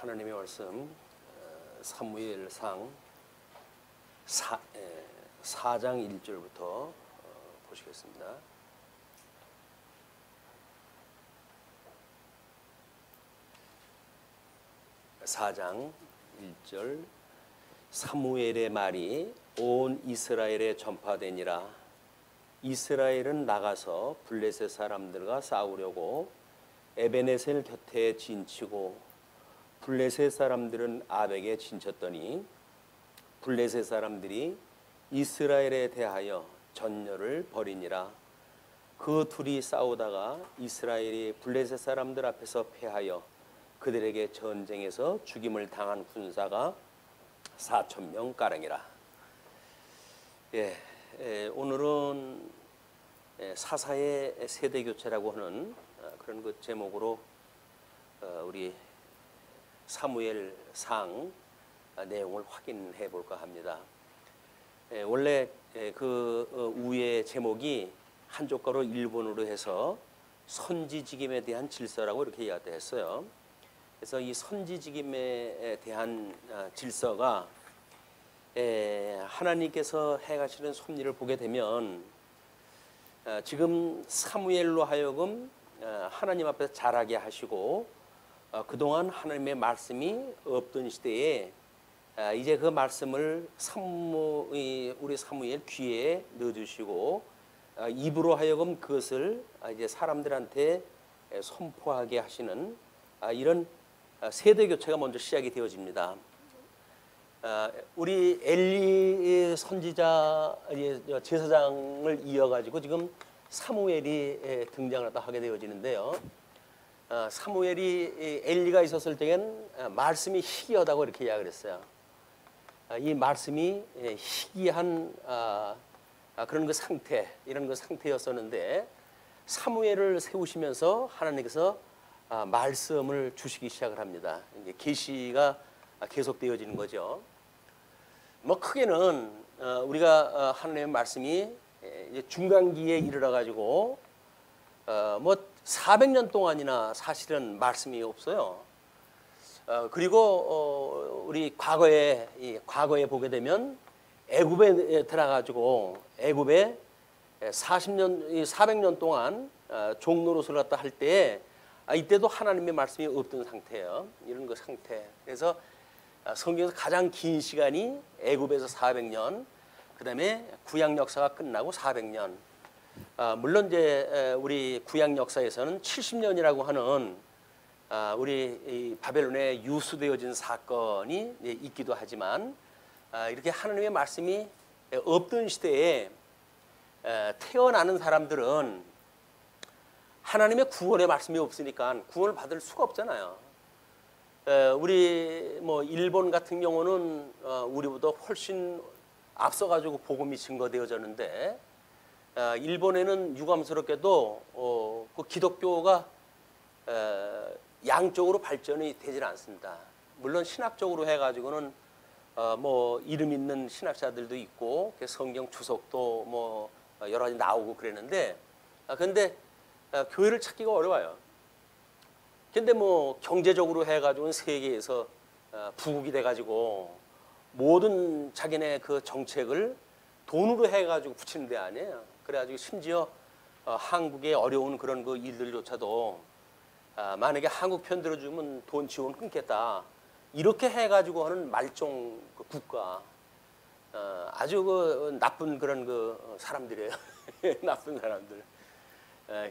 하나님의 말씀 사무엘상 4장 1절부터 보시겠습니다. (4장 1절) 사무엘의 말이 온 이스라엘에 전파되니라. 이스라엘은 나가서 블레셋 사람들과 싸우려고 에베네셀 곁에 진치고 블레셋 사람들은 아벡에 진쳤더니 블레셋 사람들이 이스라엘에 대하여 전열을 벌이니라. 그 둘이 싸우다가 이스라엘이 블레셋 사람들 앞에서 패하여 그들에게 전쟁에서 죽임을 당한 군사가 4,000명 가량이라. 오늘은 사사의 세대 교체라고 하는 그런 그 제목으로 우리 사무엘상 내용을 확인해 볼까 합니다. 원래 그 우의 제목이 한족가로 일본어로 해서 선지직임에 대한 질서라고 이렇게 이야기했어요. 그래서 이 선지직임에 대한 질서가 하나님께서 행하시는 섭리를 보게 되면 지금 사무엘로 하여금 하나님 앞에서 자라게 하시고 그동안 하나님의 말씀이 없던 시대에 이제 그 말씀을 우리 사무엘 귀에 넣어주시고 입으로 하여금 그것을 이제 사람들한테 선포하게 하시는 이런 세대 교체가 먼저 시작이 되어집니다. 우리 엘리 선지자 제사장을 이어가지고 지금 사무엘이 등장을 하게 되어지는데요. 사무엘이 엘리가 있었을 때는 말씀이 희귀하다고 이렇게 이야기를 했어요. 이 말씀이 희귀한 그런 그 상태, 이런 그 상태였었는데 사무엘을 세우시면서 하나님께서 말씀을 주시기 시작을 합니다. 이제 계시가 계속되어지는 거죠. 뭐 크게는 우리가 하나님의 말씀이 이제 중간기에 이르러 가지고 뭐 400년 동안이나 사실은 말씀이 없어요. 그리고 우리 과거에 보게 되면 애굽에 들어가지고 애굽에 400년 동안 종노릇을 갖다 할 때 이때도 하나님의 말씀이 없던 상태예요. 이런 그 상태. 그래서 성경에서 가장 긴 시간이 애굽에서 400년, 그다음에 구약 역사가 끝나고 400년. 물론 이제 우리 구약 역사에서는 70년이라고 하는 우리 이 바벨론에 유수되어진 사건이 있기도 하지만 이렇게 하나님의 말씀이 없던 시대에 태어나는 사람들은 하나님의 구원의 말씀이 없으니까 구원을 받을 수가 없잖아요. 우리 뭐 일본 같은 경우는 우리보다 훨씬 앞서가지고 복음이 증거되어졌는데 일본에는 유감스럽게도 그 기독교가 양쪽으로 발전이 되질 않습니다. 물론 신학적으로 해가지고는 뭐 이름 있는 신학자들도 있고 성경 주석도 뭐 여러 가지 나오고 그랬는데 근데 교회를 찾기가 어려워요. 근데 뭐 경제적으로 해가지고는 세계에서 부국이 돼가지고 모든 자기네 그 정책을 돈으로 해가지고 붙이는 데 아니에요. 그래가지고 심지어 한국의 어려운 그런 그 일들조차도 만약에 한국 편 들어주면 돈 지원 끊겠다 이렇게 해가지고 하는 말종 그 국가 아주 그 나쁜 그런 그 사람들이에요. 나쁜 사람들.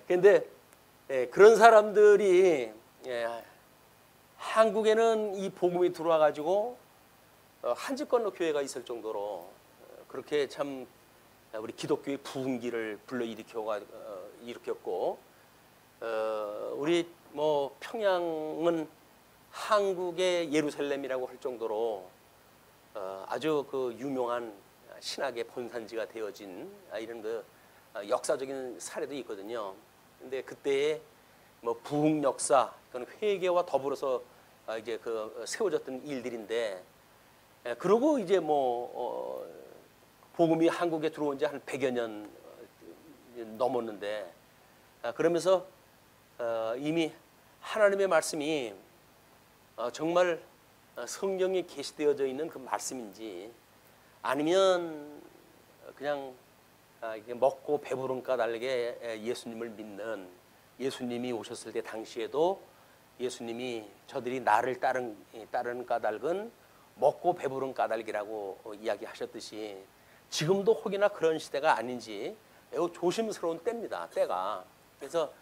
근데 그런 사람들이 한국에는 이 복음이 들어와 가지고 한 집 건너 교회가 있을 정도로 그렇게 참 우리 기독교의 부흥기를 불러 일으켰고 우리 뭐 평양은 한국의 예루살렘이라고 할 정도로 아주 그 유명한 신학의 본산지가 되어진 이런 그 역사적인 사례도 있거든요. 근데 그때의 뭐 부흥 역사, 그건 회개와 더불어서 이제 그 세워졌던 일들인데, 그러고 이제 뭐 복음이 한국에 들어온 지 한 100여 년 넘었는데, 그러면서 이미 하나님의 말씀이 정말 성경에 계시되어져 있는 그 말씀인지 아니면 그냥 이게 먹고 배부른 까닭에 예수님을 믿는, 예수님이 오셨을 때 당시에도 예수님이 저들이 나를 따르는 까닭은 먹고 배부른 까닭이라고 이야기하셨듯이 지금도 혹이나 그런 시대가 아닌지 매우 조심스러운 때입니다. 때가. 그래서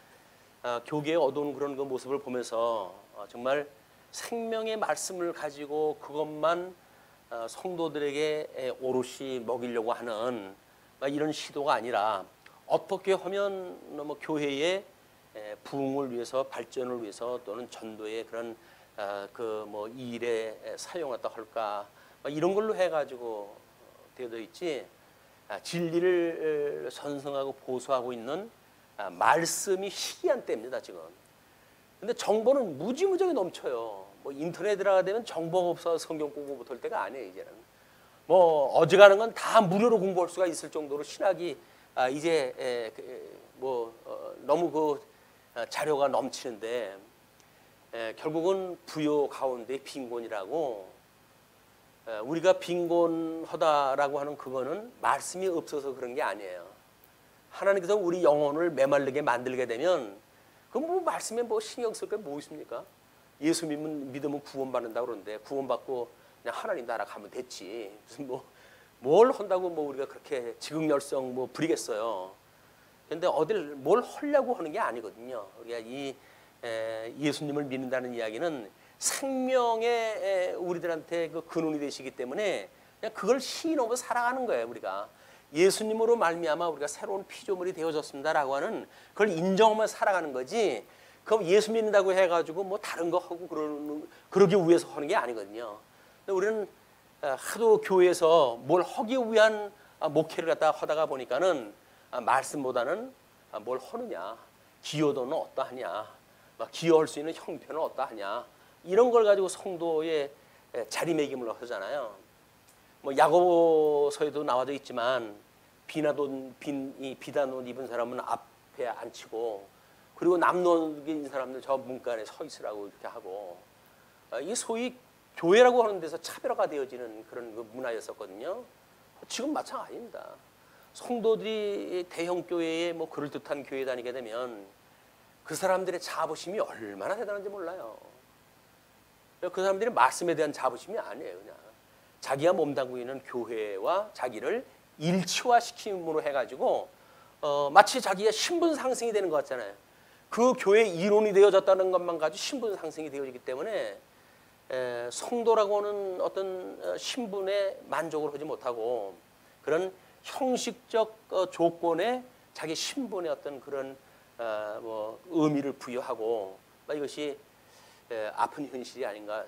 교계의 어두운 그런 그 모습을 보면서 정말 생명의 말씀을 가지고 그것만 성도들에게 오롯이 먹이려고 하는 이런 시도가 아니라 어떻게 하면 뭐 교회의 부흥을 위해서, 발전을 위해서, 또는 전도의 그런 그 뭐 일에 사용하다 할까, 이런 걸로 해가지고 되어 있지, 진리를 선성하고 보수하고 있는 말씀이 희귀한 때입니다 지금. 근데 정보는 무지무지하게 넘쳐요. 뭐 인터넷 들어가게 되면 정보가 없어서 성경 공부 못할 때가 아니에요 이제는. 뭐 어지간한 건 다 무료로 공부할 수가 있을 정도로 신학이 이제 너무 그 자료가 넘치는데, 결국은 부요 가운데 빈곤이라고, 우리가 빈곤하다라고 하는 그거는 말씀이 없어서 그런 게 아니에요. 하나님께서 우리 영혼을 메말르게 만들게 되면 그 뭐 말씀에 뭐 신경 쓸 게 뭐 있습니까? 예수 믿으면 구원받는다고 그러는데 구원받고 그냥 하나님 나라 가면 됐지. 무슨 뭘 한다고 뭐 우리가 그렇게 지극열성 뭐 부리겠어요. 근데 어딜 뭘 하려고 하는 게 아니거든요. 우리가 이 예수님을 믿는다는 이야기는 생명의 우리들한테 그 근원이 되시기 때문에 그냥 그걸 신으로 살아가는 거예요. 우리가 예수님으로 말미암아 우리가 새로운 피조물이 되어졌습니다라고 하는 그걸 인정하며 살아가는 거지. 그럼 예수 믿는다고 해가지고 뭐 다른 거 하고 그러기 위해서 하는 게 아니거든요. 근데 우리는 하도 교회에서 뭘 하기 위한 목회를 갖다 하다가 보니까는 말씀보다는 뭘 하느냐, 기여도는 어떠하냐, 기여할 수 있는 형편은 어떠하냐, 이런 걸 가지고 성도의 자리매김을 하잖아요. 뭐 야고보서에도 나와져 있지만 비단 옷 입은 사람은 앞에 앉히고, 그리고 남노 입은 사람들 저 문간에 서 있으라고 이렇게 하고, 이 소위 교회라고 하는 데서 차별화가 되어지는 그런 그 문화였었거든요. 지금 마찬가지입니다. 성도들이 대형 교회에 뭐 그럴듯한 교회 다니게 되면 그 사람들의 자부심이 얼마나 대단한지 몰라요. 그 사람들이 말씀에 대한 자부심이 아니에요. 그냥 자기가 몸담고 있는 교회와 자기를 일치화시킴으로 해가지고 마치 자기가 신분 상승이 되는 것 같잖아요. 그 교회의 이론이 되어졌다는 것만 가지고 신분 상승이 되어지기 때문에 성도라고 하는 어떤 신분에 만족을 하지 못하고 그런 형식적 조건에 자기 신분의 어떤 그런 뭐 의미를 부여하고, 이것이 아픈 현실이 아닌가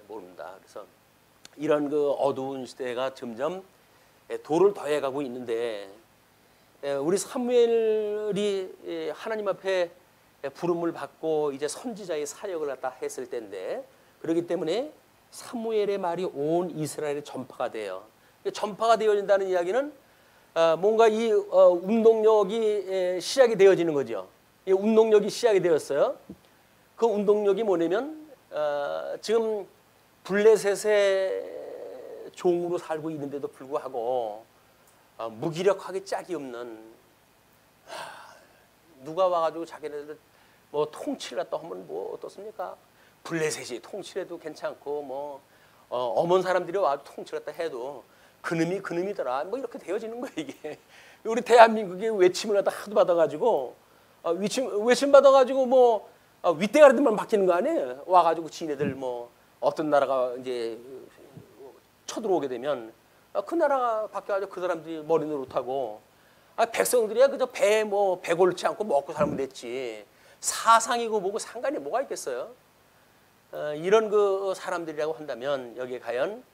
모릅니다. 그래서 이런 그 어두운 시대가 점점 도를 더해가고 있는데, 우리 사무엘이 하나님 앞에 부름을 받고 이제 선지자의 사역을 갖다 했을 때인데, 그렇기 때문에 사무엘의 말이 온 이스라엘에 전파가 돼요. 전파가 되어진다는 이야기는 뭔가 이 운동력이 시작이 되어지는 거죠. 이 운동력이 시작이 되었어요. 그 운동력이 뭐냐면 지금 블레셋의 종으로 살고 있는데도 불구하고 무기력하게 짝이 없는, 누가 와가지고 자기네들 뭐 통치를 했다 하면 뭐 어떻습니까? 블레셋이 통치해도 괜찮고 뭐 어머니 사람들이 와서 통치를 했다 해도 그놈이 그놈이더라 뭐 이렇게 되어지는 거예요. 이게 우리 대한민국이 외침을 갖다 하도 받아가지고 외침 받아가지고 뭐 윗대가리들만 바뀌는 거 아니에요. 와가지고 지네들 뭐 어떤 나라가 이제 쳐들어오게 되면 그 나라가 바뀌어가지고 그 사람들이 머리 노릇하고, 백성들이야 그저 배 골치 않고 먹고 살면 됐지, 사상이고 뭐고 상관이 뭐가 있겠어요. 이런 그 사람들이라고 한다면 여기에 과연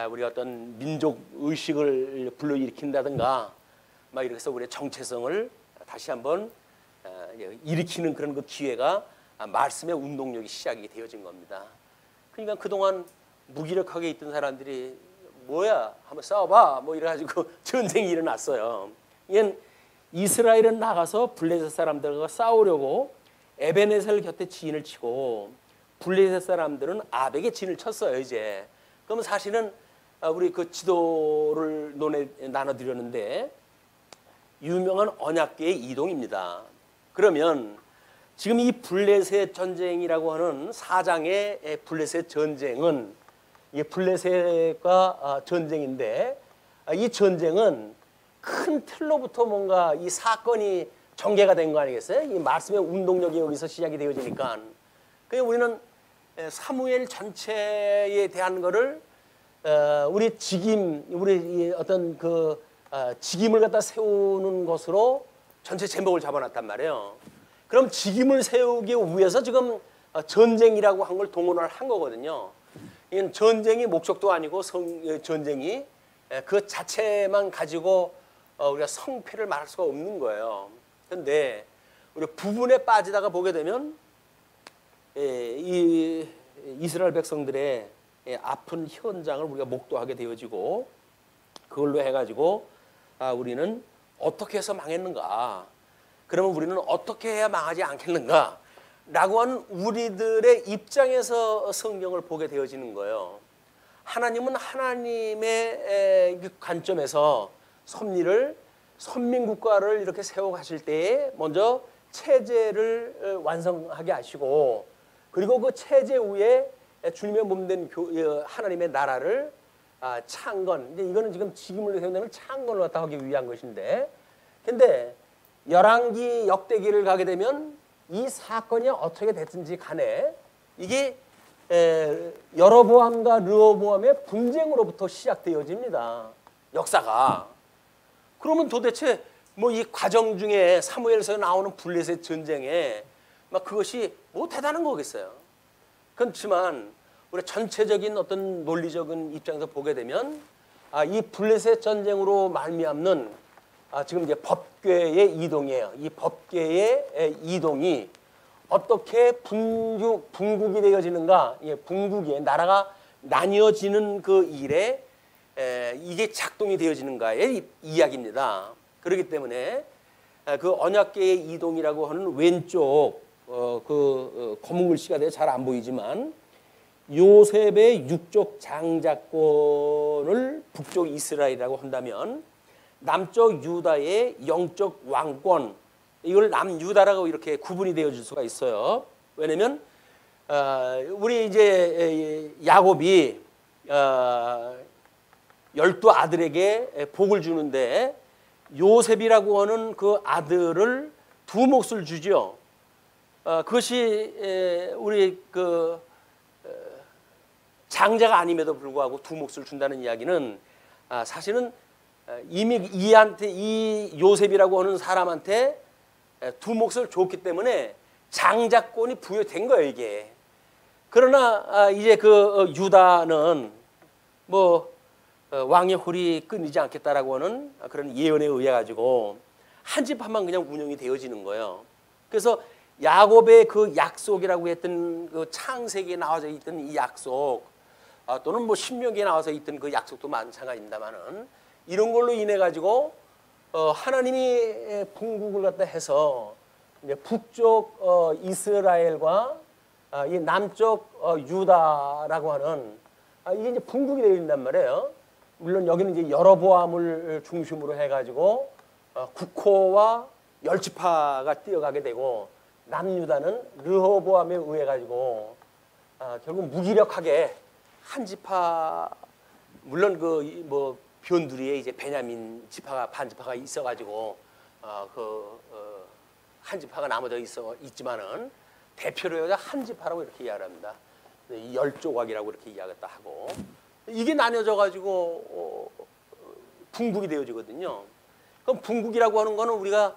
우리 어떤 민족 의식을 불러일으킨다든가 이렇게 해서 우리의 정체성을 다시 한번 일으키는 그런 그 기회가 말씀의 운동력이 시작이 되어진 겁니다. 그러니까 그동안 무기력하게 있던 사람들이 뭐야 한번 싸워봐 뭐 이래가지고 전쟁이 일어났어요. 이건 이스라엘은 나가서 블레셋 사람들과 싸우려고 에베네셀 곁에 지인을 치고 블레셋 사람들은 아벡에 진을 쳤어요 이제. 그러면 사실은 우리 그 지도를 나눠드렸는데 유명한 언약궤의 이동입니다. 그러면 지금 이 블레셋 전쟁이라고 하는 4장의 블레셋 전쟁은 이게 블레셋과 전쟁인데 이 전쟁은 큰 틀로부터 뭔가 이 사건이 전개가 된 거 아니겠어요? 이 말씀의 운동력이 여기서 시작이 되어지니까 그냥 우리는 사무엘 전체에 대한 거를 우리 직임, 우리 어떤 그 직임을 갖다 세우는 것으로 전체 제목을 잡아놨단 말이에요. 그럼 직임을 세우기 위해서 지금 전쟁이라고 한 걸 동원을 한 거거든요. 이건 전쟁이 목적도 아니고 전쟁이 그 자체만 가지고 우리가 성패를 말할 수가 없는 거예요. 그런데 우리 부분에 빠지다가 보게 되면 이 이스라엘 백성들의 아픈 현장을 우리가 목도하게 되어지고 그걸로 해가지고 우리는 어떻게 해서 망했는가? 그러면 우리는 어떻게 해야 망하지 않겠는가? 라고 하는 우리들의 입장에서 성경을 보게 되어지는 거예요. 하나님은 하나님의 관점에서 섭리를 선민국가를 이렇게 세워가실 때에 먼저 체제를 완성하게 하시고 그리고 그 체제 위에 주님의 몸된 하나님의 나라를 창건. 이제 이거는 지금 직임을 세운다면 창건을 갖다 하기 위한 것인데, 근데 열왕기 역대기를 가게 되면 이 사건이 어떻게 됐든지 간에 이게 여로보암과 르호보암의 분쟁으로부터 시작되어집니다. 역사가. 그러면 도대체 뭐 이 과정 중에 사무엘서에 나오는 블레셋 전쟁에 막 그것이 뭐 대단한 거겠어요. 그렇지만 우리 전체적인 어떤 논리적인 입장에서 보게 되면 이 블레셋 전쟁으로 말미암는 지금 이제 법궤의 이동이에요. 이 법궤의 이동이 어떻게 분국이 되어지는가, 분국이 나라가 나뉘어지는 그 일에 이게 작동이 되어지는가의 이야기입니다. 그렇기 때문에 그 언약궤의 이동이라고 하는 왼쪽 검은 글씨가 잘 안 보이지만 요셉의 육족 장자권을 북쪽 이스라엘이라고 한다면 남쪽 유다의 영적 왕권, 이걸 남유다라고 이렇게 구분이 되어질 수가 있어요. 왜냐하면 우리 이제 야곱이 12 아들에게 복을 주는데 요셉이라고 하는 그 아들을 두 몫을 주죠. 그것이 우리 그 장자가 아님에도 불구하고 두 몫을 준다는 이야기는 사실은 이미 이 요셉이라고 하는 사람한테 두 몫을 줬기 때문에 장자권이 부여된 거예요, 이게. 그러나 이제 그 유다는 뭐 왕의 홀이 끊이지 않겠다라고 하는 그런 예언에 의해 가지고 한 집합만 그냥 운영이 되어지는 거예요. 그래서 야곱의 그 약속이라고 했던 그 창세기에 나와져 있던 이 약속, 또는 뭐 신명기에 나와서 있던 그 약속도 마찬가지입니다만은 이런 걸로 인해 가지고 하나님이 분국을 갖다 해서 이제 북쪽 이스라엘과 이 남쪽 유다라고 하는 이게 이제 분국이 되어 있단 말이에요. 물론 여기는 이제 여로보암을 중심으로 해가지고 국호와 열지파가 뛰어가게 되고 남유다는 르호보암에 의해 가지고 결국 무기력하게 한 지파, 물론 그 뭐 변두리에 이제 베냐민 지파가 반 지파가 있어가지고 한 지파가 나머져 있지만은 대표로 한 지파라고 이렇게 이야기합니다. 열조각이라고 이렇게 이야기했다 하고 이게 나뉘어져 가지고 분국이 되어지거든요. 그럼 분국이라고 하는 거는 우리가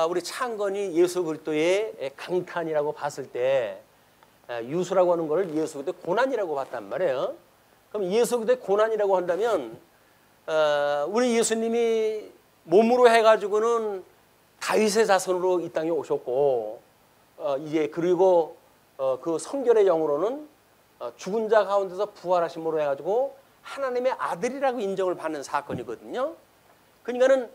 우리 창건이 예수 그리스도의 강탄이라고 봤을 때 유수라고 하는 것을 예수 그리스도의 고난이라고 봤단 말이에요. 그럼 예수 그리스도의 고난이라고 한다면 우리 예수님이 몸으로 해가지고는 다윗의 자손으로 이 땅에 오셨고 이제 그리고 그 성결의 영으로는 죽은 자 가운데서 부활하심으로 해가지고 하나님의 아들이라고 인정을 받는 사건이거든요. 그러니까는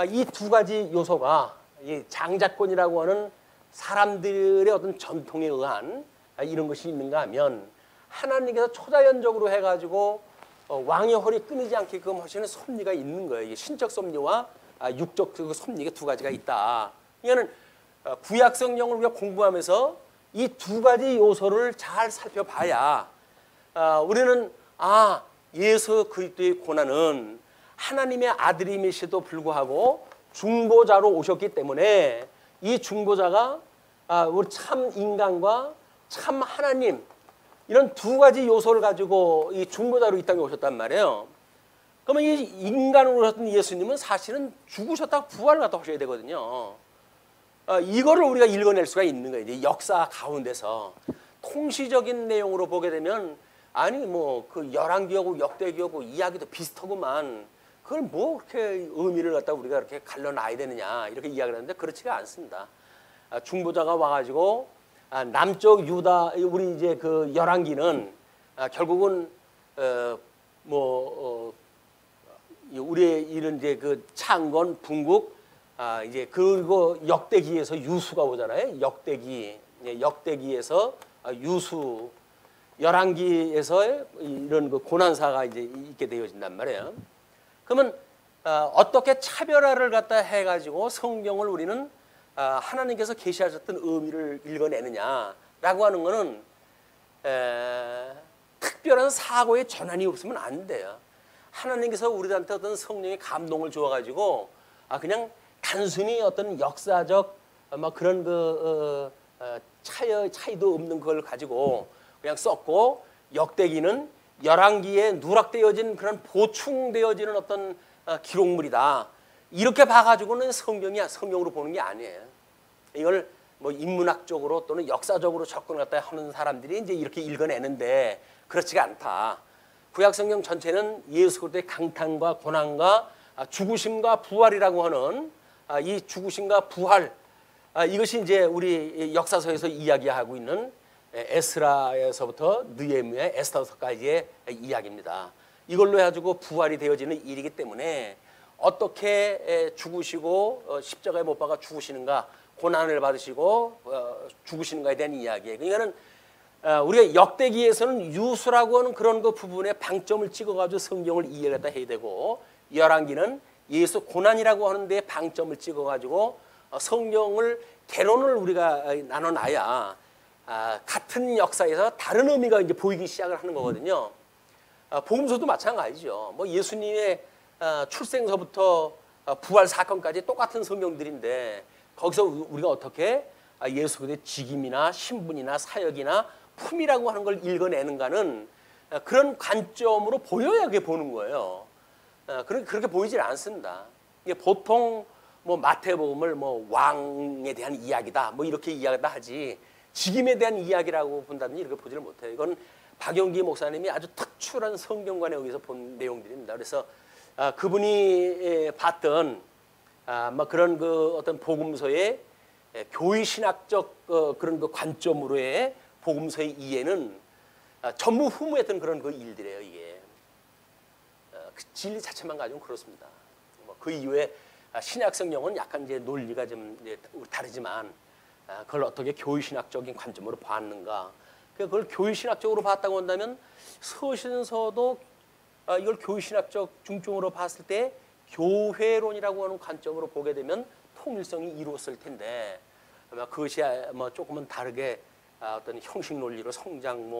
이 두 가지 요소가 이 장자권이라고 하는 사람들의 어떤 전통에 의한 이런 것이 있는가 하면 하나님께서 초자연적으로 해가지고 왕의 허리 끊이지 않게끔 하시는 섭리가 있는 거예요. 이게 신적 섭리와 육적 그 섭리가 두 가지가 있다. 이거는 구약 성경을 우리가 공부하면서 이 두 가지 요소를 잘 살펴봐야 우리는 예수 그리스도의 고난은 하나님의 아들임에도 불구하고 중보자로 오셨기 때문에 이 중보자가 우리 참 인간과 참 하나님 이런 두 가지 요소를 가지고 이 중보자로 이 땅에 오셨단 말이에요. 그러면 이 인간으로 오셨던 예수님은 사실은 죽으셨다가 부활을 갖다 하셔야 되거든요. 이거를 우리가 읽어낼 수가 있는 거예요. 이제 역사 가운데서 통시적인 내용으로 보게 되면 아니 뭐 그 열왕기하고 역대기하고 이야기도 비슷하구만. 그걸 뭐 그렇게 의미를 갖다 우리가 이렇게 갈라놔야 되느냐 이렇게 이야기를 하는데 그렇지가 않습니다. 중보자가 와가지고 남쪽 유다 우리 이제 그 열왕기는 결국은 우리의 이런 이제 그 창건 분국 이제 그리고 역대기에서 유수가 오잖아요. 역대기에서 유수 열왕기에서 이런 그 고난사가 이제 있게 되어진단 말이에요. 그러면 어떻게 차별화를 갖다 해가지고 성경을 우리는 하나님께서 계시하셨던 의미를 읽어내느냐라고 하는 것은 특별한 사고의 전환이 없으면 안 돼요. 하나님께서 우리한테 어떤 성령의 감동을 주어가지고 그냥 단순히 어떤 역사적 그런 그 차이도 없는 걸 가지고 그냥 썼고 역대기는 열왕기에 누락되어진 그런 보충되어지는 어떤 기록물이다. 이렇게 봐가지고는 성경으로 보는 게 아니에요. 이걸 뭐 인문학적으로 또는 역사적으로 접근을 갖다 하는 사람들이 이제 이렇게 읽어내는데 그렇지가 않다. 구약 성경 전체는 예수 그리스도의 강탄과 고난과 죽으심과 부활이라고 하는 이 죽으심과 부활 이것이 이제 우리 역사서에서 이야기하고 있는 에스라에서부터 느헤미야, 에스더서까지의 이야기입니다. 이걸로 해가지고 부활이 되어지는 일이기 때문에 어떻게 죽으시고 십자가에 못 박아 죽으시는가, 고난을 받으시고 죽으시는가에 대한 이야기예요. 그러니까는 우리가 역대기에서는 유수라고 하는 그런 그 부분에 방점을 찍어가지고 성경을 이해를 해야 되고 열왕기는 예수 고난이라고 하는 데 방점을 찍어가지고 성경을 개론을 우리가 나눠놔야 같은 역사에서 다른 의미가 이제 보이기 시작을 하는 거거든요. 복음서도 마찬가지죠. 뭐 예수님의 출생서부터 부활 사건까지 똑같은 성경들인데 거기서 우리가 어떻게 예수 그리스도의 직임이나 신분이나 사역이나 품이라고 하는 걸 읽어내는가는 그런 관점으로 보여야 그게 보는 거예요. 그렇게 보이질 않습니다. 이게 보통 뭐 마태복음을 뭐 왕에 대한 이야기다 뭐 이렇게 이야기다 하지 직임에 대한 이야기라고 본다든지 이렇게 보지를 못해요. 이건 박영기 목사님이 아주 특출한 성경관에 의해서 본 내용들입니다. 그래서 그분이 봤던 뭐 그런 그 어떤 복음서의 교회 신학적 그런 그 관점으로의 복음서의 이해는 전무후무했던 그런 그 일들이에요. 이게 그 진리 자체만 가지고는 그렇습니다. 그 이후에 신약 성경은 약간 이제 논리가 좀 이제 다르지만 그걸 어떻게 교회 신학적인 관점으로 봤는가? 그걸 교회 신학적으로 봤다고 한다면 서신서도 이걸 교회 신학적 중점으로 봤을 때 교회론이라고 하는 관점으로 보게 되면 통일성이 이루었을 텐데 그것이 뭐 조금은 다르게 어떤 형식 논리로 성장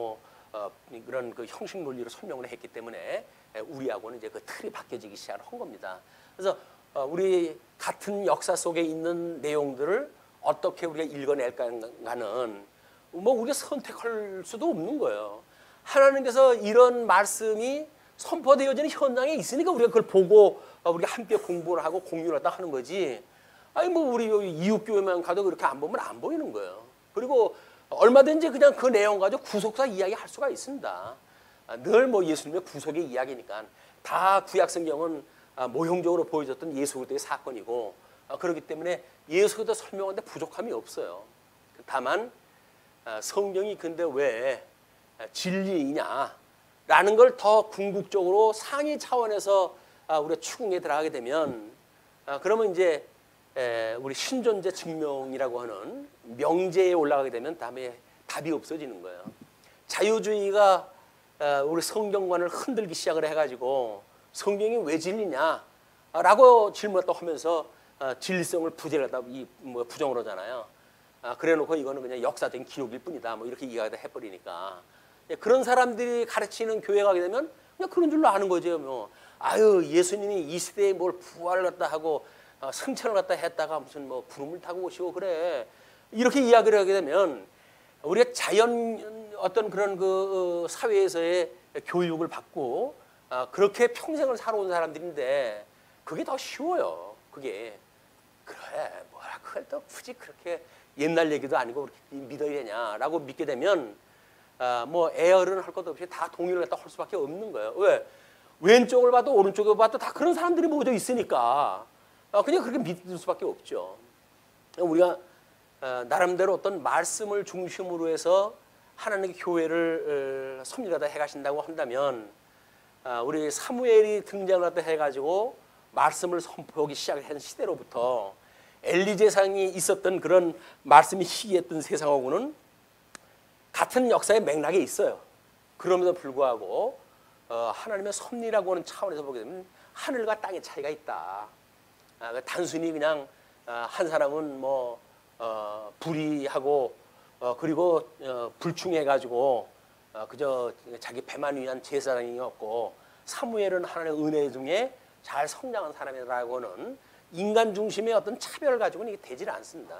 그런 그 형식 논리로 설명을 했기 때문에 우리하고는 이제 그 틀이 바뀌어지기 시작한 겁니다. 그래서 우리 같은 역사 속에 있는 내용들을 어떻게 우리가 읽어낼까는 뭐 우리가 선택할 수도 없는 거예요. 하나님께서 이런 말씀이 선포되어지는 현장에 있으니까 우리가 그걸 보고 우리가 함께 공부를 하고 공유를 하다 하는 거지. 아니 뭐 우리 이웃교회만 가도 그렇게 안 보면 안 보이는 거예요. 그리고 얼마든지 그냥 그 내용 가지고 구속사 이야기 할 수가 있습니다. 늘 뭐 예수님의 구속의 이야기니까 다 구약 성경은 모형적으로 보여줬던 예수 그리스도의 사건이고 그렇기 때문에 예수 그리스도 설명하는데 부족함이 없어요. 다만 성경이 근데 왜 진리이냐라는 걸 더 궁극적으로 상위 차원에서 우리가 추궁에 들어가게 되면 그러면 이제 우리 신존재 증명이라고 하는 명제에 올라가게 되면 답이 없어지는 거예요. 자유주의가 우리 성경관을 흔들기 시작을 해가지고 성경이 왜 진리냐? 라고 질문을 또 하면서 진리성을 부정을 하잖아요. 그래놓고 이거는 그냥 역사적인 기록일 뿐이다. 뭐 이렇게 이야기를 해버리니까 그런 사람들이 가르치는 교회 가게 되면 그냥 그런 줄로 아는 거죠. 뭐 아유 예수님이 이 시대에 뭘 부활을 갖다 하고 승천을 갖다 했다가 무슨 뭐 구름을 타고 오시고 그래 이렇게 이야기를 하게 되면 우리가 자연 어떤 그런 그 사회에서의 교육을 받고 그렇게 평생을 살아온 사람들인데 그게 더 쉬워요. 그게 그래 뭐라 그걸 또 굳이 그렇게 옛날 얘기도 아니고 그렇게 믿어야 되냐라고 믿게 되면 뭐 애어른 할 것도 없이 다 동의를 갖다 할 수밖에 없는 거예요. 왜? 왼쪽을 봐도 오른쪽을 봐도 다 그런 사람들이 모여 있으니까 그냥 그렇게 믿을 수밖에 없죠. 우리가 나름대로 어떤 말씀을 중심으로 해서 하나님의 교회를 섭리하다 해가신다고 한다면 우리 사무엘이 등장을 하다 해가지고 말씀을 선포하기 시작한 시대로부터 엘리 제사장이 있었던 그런 말씀이 희귀했던 세상하고는 같은 역사의 맥락에 있어요. 그럼에도 불구하고 하나님의 섭리라고 하는 차원에서 보게 되면 하늘과 땅의 차이가 있다. 단순히 그냥 한 사람은 뭐 불의하고 그리고 불충해가지고 그저 자기 배만 위한 제사장이었고 사무엘은 하나님의 은혜 중에 잘 성장한 사람이라고는 인간 중심의 어떤 차별을 가지고는 이게 되질 않습니다.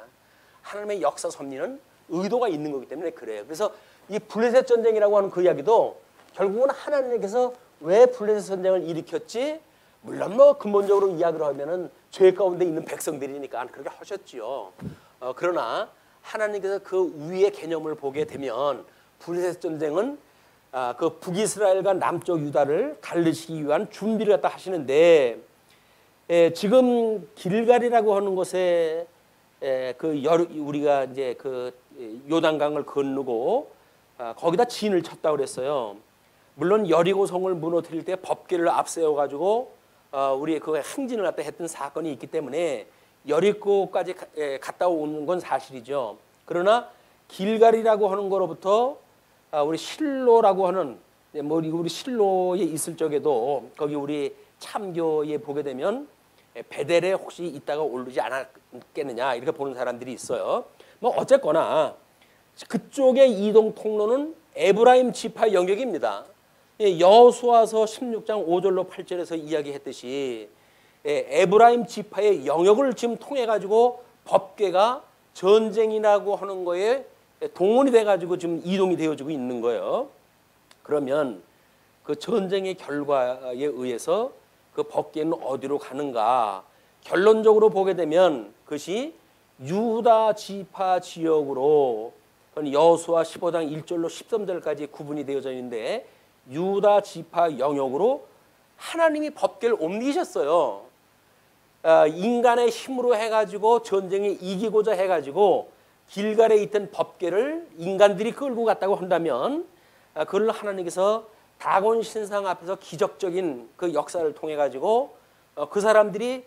하나님의 역사 섭리는 의도가 있는 거기 때문에 그래요. 그래서 이 블레셋 전쟁이라고 하는 그 이야기도 결국은 하나님께서 왜 블레셋 전쟁을 일으켰지? 물론 뭐 근본적으로 이야기를 하면은 죄 가운데 있는 백성들이니까 그렇게 하셨지요. 그러나 하나님께서 그 위의 개념을 보게 되면 블레셋 전쟁은 그 북이스라엘과 남쪽 유다를 갈르시기 위한 준비를 갖다 하시는데 지금 길갈이라고 하는 곳에 우리가 이제 그 요단강을 건너고 거기다 진을 쳤다고 그랬어요. 물론 여리고성을 무너뜨릴 때 법궤를 앞세워 가지고 우리 그 행진을 갖다 했던 사건이 있기 때문에 여리고까지 갔다 오는 건 사실이죠. 그러나 길갈이라고 하는 거로부터 우리 실로라고 하는 뭐 우리 실로에 있을 적에도 거기 우리 참교에 보게 되면 베델에 혹시 있다가 오르지 않았겠느냐 이렇게 보는 사람들이 있어요. 뭐 어쨌거나 그쪽의 이동 통로는 에브라임 지파 영역입니다. 여호수아서 16장 5절로 8절에서 이야기했듯이 에브라임 지파의 영역을 지금 통해 가지고 법궤가 전쟁이라고 하는 거에 동원이 돼 가지고 지금 이동이 되어지고 있는 거예요. 그러면 그 전쟁의 결과에 의해서 그 법궤는 어디로 가는가? 결론적으로 보게 되면 그것이 유다 지파 지역으로 여호수아 15장 1절로 13절까지 구분이 되어져 있는데 유다 지파 영역으로 하나님이 법궤를 옮기셨어요. 인간의 힘으로 해가지고 전쟁에 이기고자 해가지고 길갈에 있던 법궤를 인간들이 끌고 갔다고 한다면 그걸 하나님께서 다곤 신상 앞에서 기적적인 그 역사를 통해 가지고 그 사람들이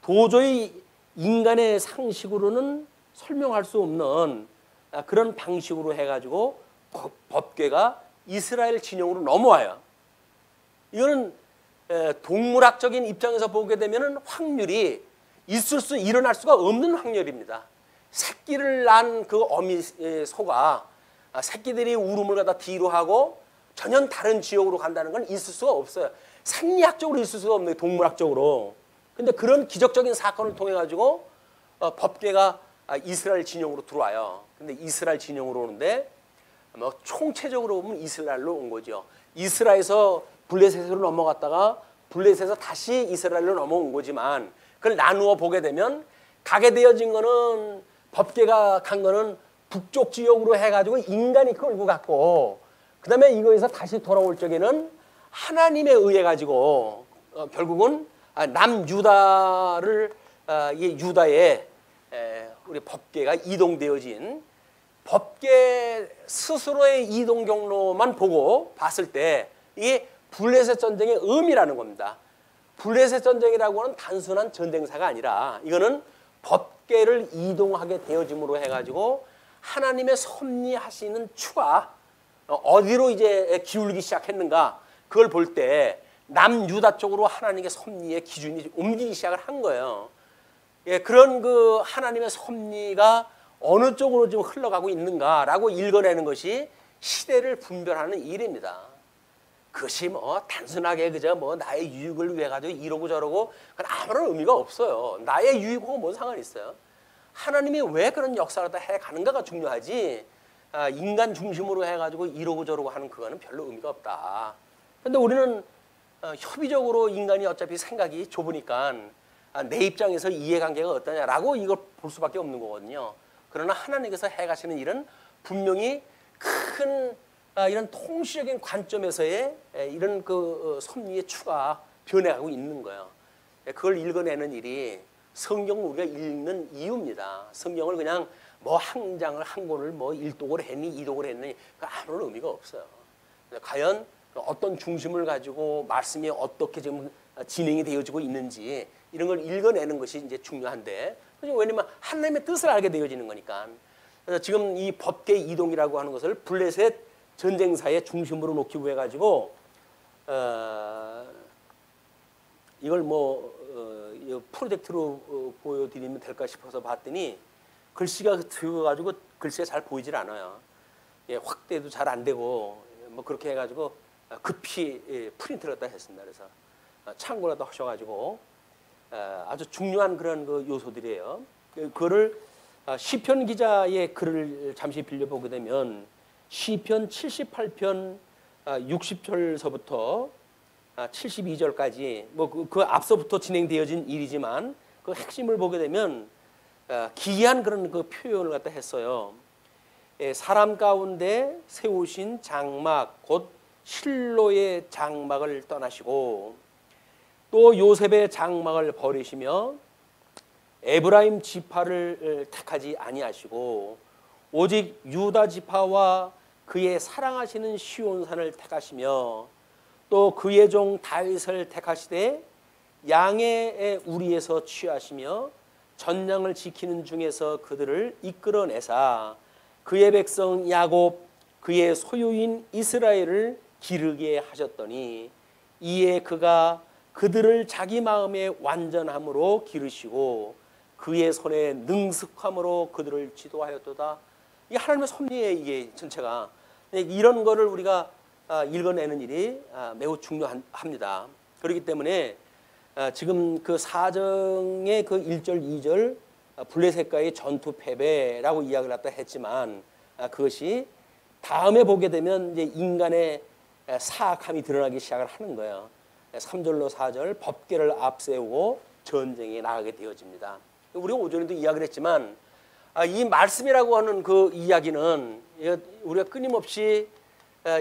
도저히 인간의 상식으로는 설명할 수 없는 그런 방식으로 해가지고 법궤가 이스라엘 진영으로 넘어와요. 이거는 동물학적인 입장에서 보게 되면 확률이 일어날 수가 없는 확률입니다. 새끼를 낳은 그 어미 소가 새끼들이 울음을 갖다 뒤로 하고 전혀 다른 지역으로 간다는 건 있을 수가 없어요. 생리학적으로 있을 수가 없는 동물학적으로. 근데 그런 기적적인 사건을 통해 가지고 법궤가 이스라엘 진영으로 들어와요. 근데 이스라엘 진영으로 오는데 뭐 총체적으로 보면 이스라엘로 온 거죠. 이스라엘에서 블레셋으로 넘어갔다가 블레셋에서 다시 이스라엘로 넘어온 거지만 그걸 나누어 보게 되면 가게 되어진 거는 법궤가 간 거는 북쪽 지역으로 해가지고 인간이 끌고 갔고 그 다음에 이거에서 다시 돌아올 적에는 하나님에 의해 가지고 결국은 남유다를 유다에 우리 법궤가 이동되어진 법궤 스스로의 이동 경로만 보고 봤을 때 이게 블레셋 전쟁의 의미라는 겁니다. 블레셋 전쟁이라고 하는 단순한 전쟁사가 아니라 이거는 법궤를 이동하게 되어짐으로 해가지고 하나님의 섭리하시는 추가 어디로 이제 기울기 시작했는가 그걸 볼 때 남유다 쪽으로 하나님의 섭리의 기준이 옮기기 시작을 한 거예요. 예, 그런 그 하나님의 섭리가 어느 쪽으로 지금 흘러가고 있는가라고 읽어내는 것이 시대를 분별하는 일입니다. 그것이 뭐 단순하게 그저 뭐 나의 유익을 위해 가지고 이러고 저러고 그건 아무런 의미가 없어요. 나의 유익하고 뭔 상관이 있어요? 하나님이 왜 그런 역사를 다 해가는가가 중요하지 인간 중심으로 해가지고 이러고 저러고 하는 그거는 별로 의미가 없다. 그런데 우리는 협의적으로 인간이 어차피 생각이 좁으니까 내 입장에서 이해관계가 어떠냐라고 이걸 볼 수밖에 없는 거거든요. 그러나 하나님께서 해가시는 일은 분명히 큰 이런 통시적인 관점에서의 이런 그 섭리의 추가 변해가고 있는 거예요. 그걸 읽어내는 일이 성경을 우리가 읽는 이유입니다. 성경을 그냥 뭐 한 장을 한 권을 뭐 1독을 했니 2독을 했니 그 아무런 의미가 없어요. 과연 어떤 중심을 가지고 말씀이 어떻게 지금 진행이 되어지고 있는지 이런 걸 읽어내는 것이 이제 중요한데 왜냐면 하나님의 뜻을 알게 되어지는 거니까. 그래서 지금 이 법계 이동이라고 하는 것을 블레셋 전쟁사의 중심으로 놓기 위해 가지고 이걸 뭐 프로젝트로 보여드리면 될까 싶어서 봤더니 글씨가 들어가지고 글씨가 잘 보이질 않아요. 예, 확대도 잘 안 되고 뭐 그렇게 해가지고 급히 프린트를 갖다 했습니다. 그래서 참고라도 하셔가지고 아주 중요한 그런 그 요소들이에요. 그거를 시편 기자의 글을 잠시 빌려보게 되면 시편 78편 60절서부터 72절까지 뭐 그 앞서부터 진행되어진 일이지만 그 핵심을 보게 되면 기이한 그런 그 표현을 갖다 했어요. 사람 가운데 세우신 장막 곧 실로의 장막을 떠나시고 또 요셉의 장막을 버리시며 에브라임 지파를 택하지 아니하시고 오직 유다 지파와 그의 사랑하시는 시온산을 택하시며 또 그의 종 다윗을 택하시되 양의 우리에서 취하시며 전장을 지키는 중에서 그들을 이끌어내사 그의 백성 야곱 그의 소유인 이스라엘을 기르게 하셨더니 이에 그가 그들을 자기 마음의 완전함으로 기르시고 그의 손에 능숙함으로 그들을 지도하였도다. 이게 하나님의 섭리에 이게 전체가 이런 거를 우리가 읽어내는 일이 매우 중요합니다. 그렇기 때문에 지금 그 사정의 그 1절, 2절 블레셋과의 전투 패배라고 이야기를 갖다 했지만 그것이 다음에 보게 되면 이제 인간의 사악함이 드러나기 시작을 하는 거예요. 3절로 4절 법궤를 앞세우고 전쟁에 나가게 되어집니다. 우리가 오전에도 이야기를 했지만 이 말씀이라고 하는 그 이야기는 우리가 끊임없이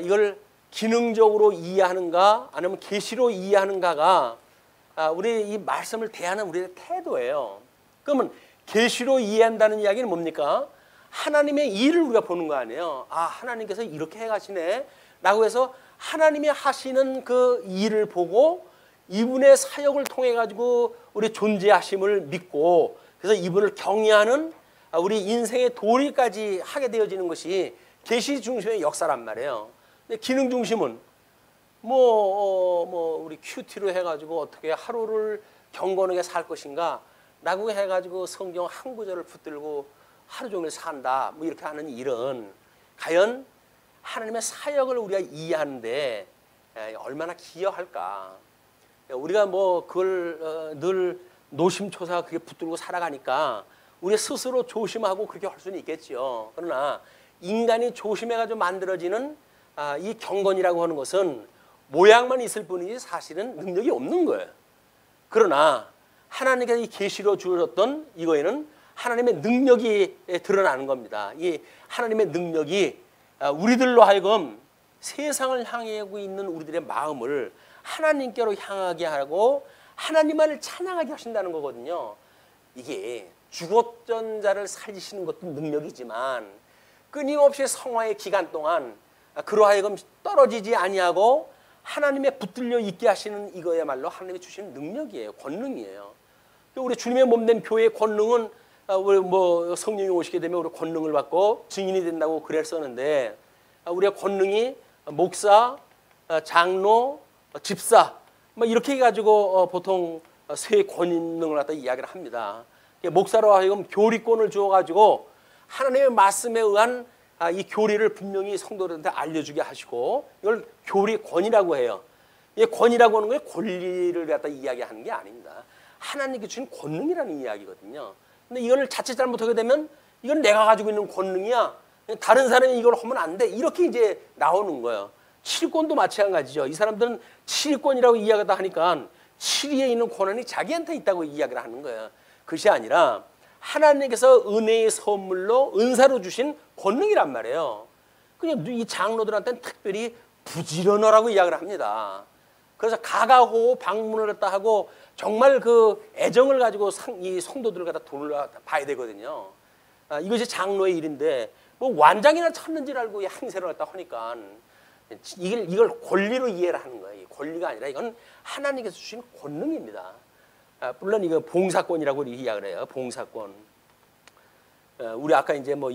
이걸 기능적으로 이해하는가 아니면 계시로 이해하는가가 우리 이 말씀을 대하는 우리의 태도예요. 그러면 계시로 이해한다는 이야기는 뭡니까? 하나님의 일을 우리가 보는 거 아니에요. 아, 하나님께서 이렇게 해가시네 라고 해서 하나님이 하시는 그 일을 보고 이분의 사역을 통해 가지고 우리 존재하심을 믿고 그래서 이분을 경외하는 우리 인생의 도리까지 하게 되어지는 것이 계시 중심의 역사란 말이에요. 근데 기능 중심은 우리 큐티로 해가지고 어떻게 하루를 경건하게 살 것인가 라고 해가지고 성경 한 구절을 붙들고 하루 종일 산다 뭐 이렇게 하는 일은 과연 하나님의 사역을 우리가 이해하는데 얼마나 기여할까. 우리가 뭐 그걸 늘 노심초사 그게 붙들고 살아가니까 우리 스스로 조심하고 그렇게 할 수는 있겠지요. 그러나 인간이 조심해가지고 만들어지는 이 경건이라고 하는 것은 모양만 있을 뿐이지 사실은 능력이 없는 거예요. 그러나 하나님께서 이 계시로 주셨던 이거에는 하나님의 능력이 드러나는 겁니다. 이 하나님의 능력이 우리들로 하여금 세상을 향하고 있는 우리들의 마음을 하나님께로 향하게 하고 하나님만을 찬양하게 하신다는 거거든요. 이게 죽었던 자를 살리시는 것도 능력이지만 끊임없이 성화의 기간 동안 그로 하여금 떨어지지 아니하고 하나님에 붙들려 있게 하시는 이거야말로 하나님이 주시는 능력이에요. 권능이에요. 우리 주님의 몸된 교회의 권능은 우리 뭐 성령이 오시게 되면 우리 권능을 받고 증인이 된다고 그랬었는데 우리가 권능이 목사, 장로, 집사 뭐 이렇게 해가지고 보통 세 권능을 갖다 이야기를 합니다. 목사로 하여금 교리권을 주어가지고 하나님의 말씀에 의한 이 교리를 분명히 성도들한테 알려주게 하시고 이걸 교리권이라고 해요. 이 권이라고 하는 거에 권리를 갖다 이야기하는 게 아닙니다. 하나님께 주신 권능이라는 이야기거든요. 근데 이걸 자칫 잘못하게 되면 이건 내가 가지고 있는 권능이야. 다른 사람이 이걸 하면 안 돼. 이렇게 이제 나오는 거예요. 치리권도 마찬가지죠. 이 사람들은 치리권이라고 이야기하다 하니까 치리에 있는 권한이 자기한테 있다고 이야기를 하는 거예요. 그것이 아니라 하나님께서 은혜의 선물로 은사로 주신 권능이란 말이에요. 그냥 이 장로들한테는 특별히 부지런하라고 이야기를 합니다. 그래서 가가호 방문을 했다 하고 정말 그 애정을 가지고 이 성도들을 갖다 돌아봐야 되거든요. 이것이 장로의 일인데 뭐 완장이나 찾는 줄 알고 행세를 갖다 하니까 이걸 권리로 이해를 하는 거예요. 권리가 아니라 이건 하나님께서 주신 권능입니다. 물론 이거 봉사권이라고 이야기를 해요. 봉사권. 우리 아까 이제 뭐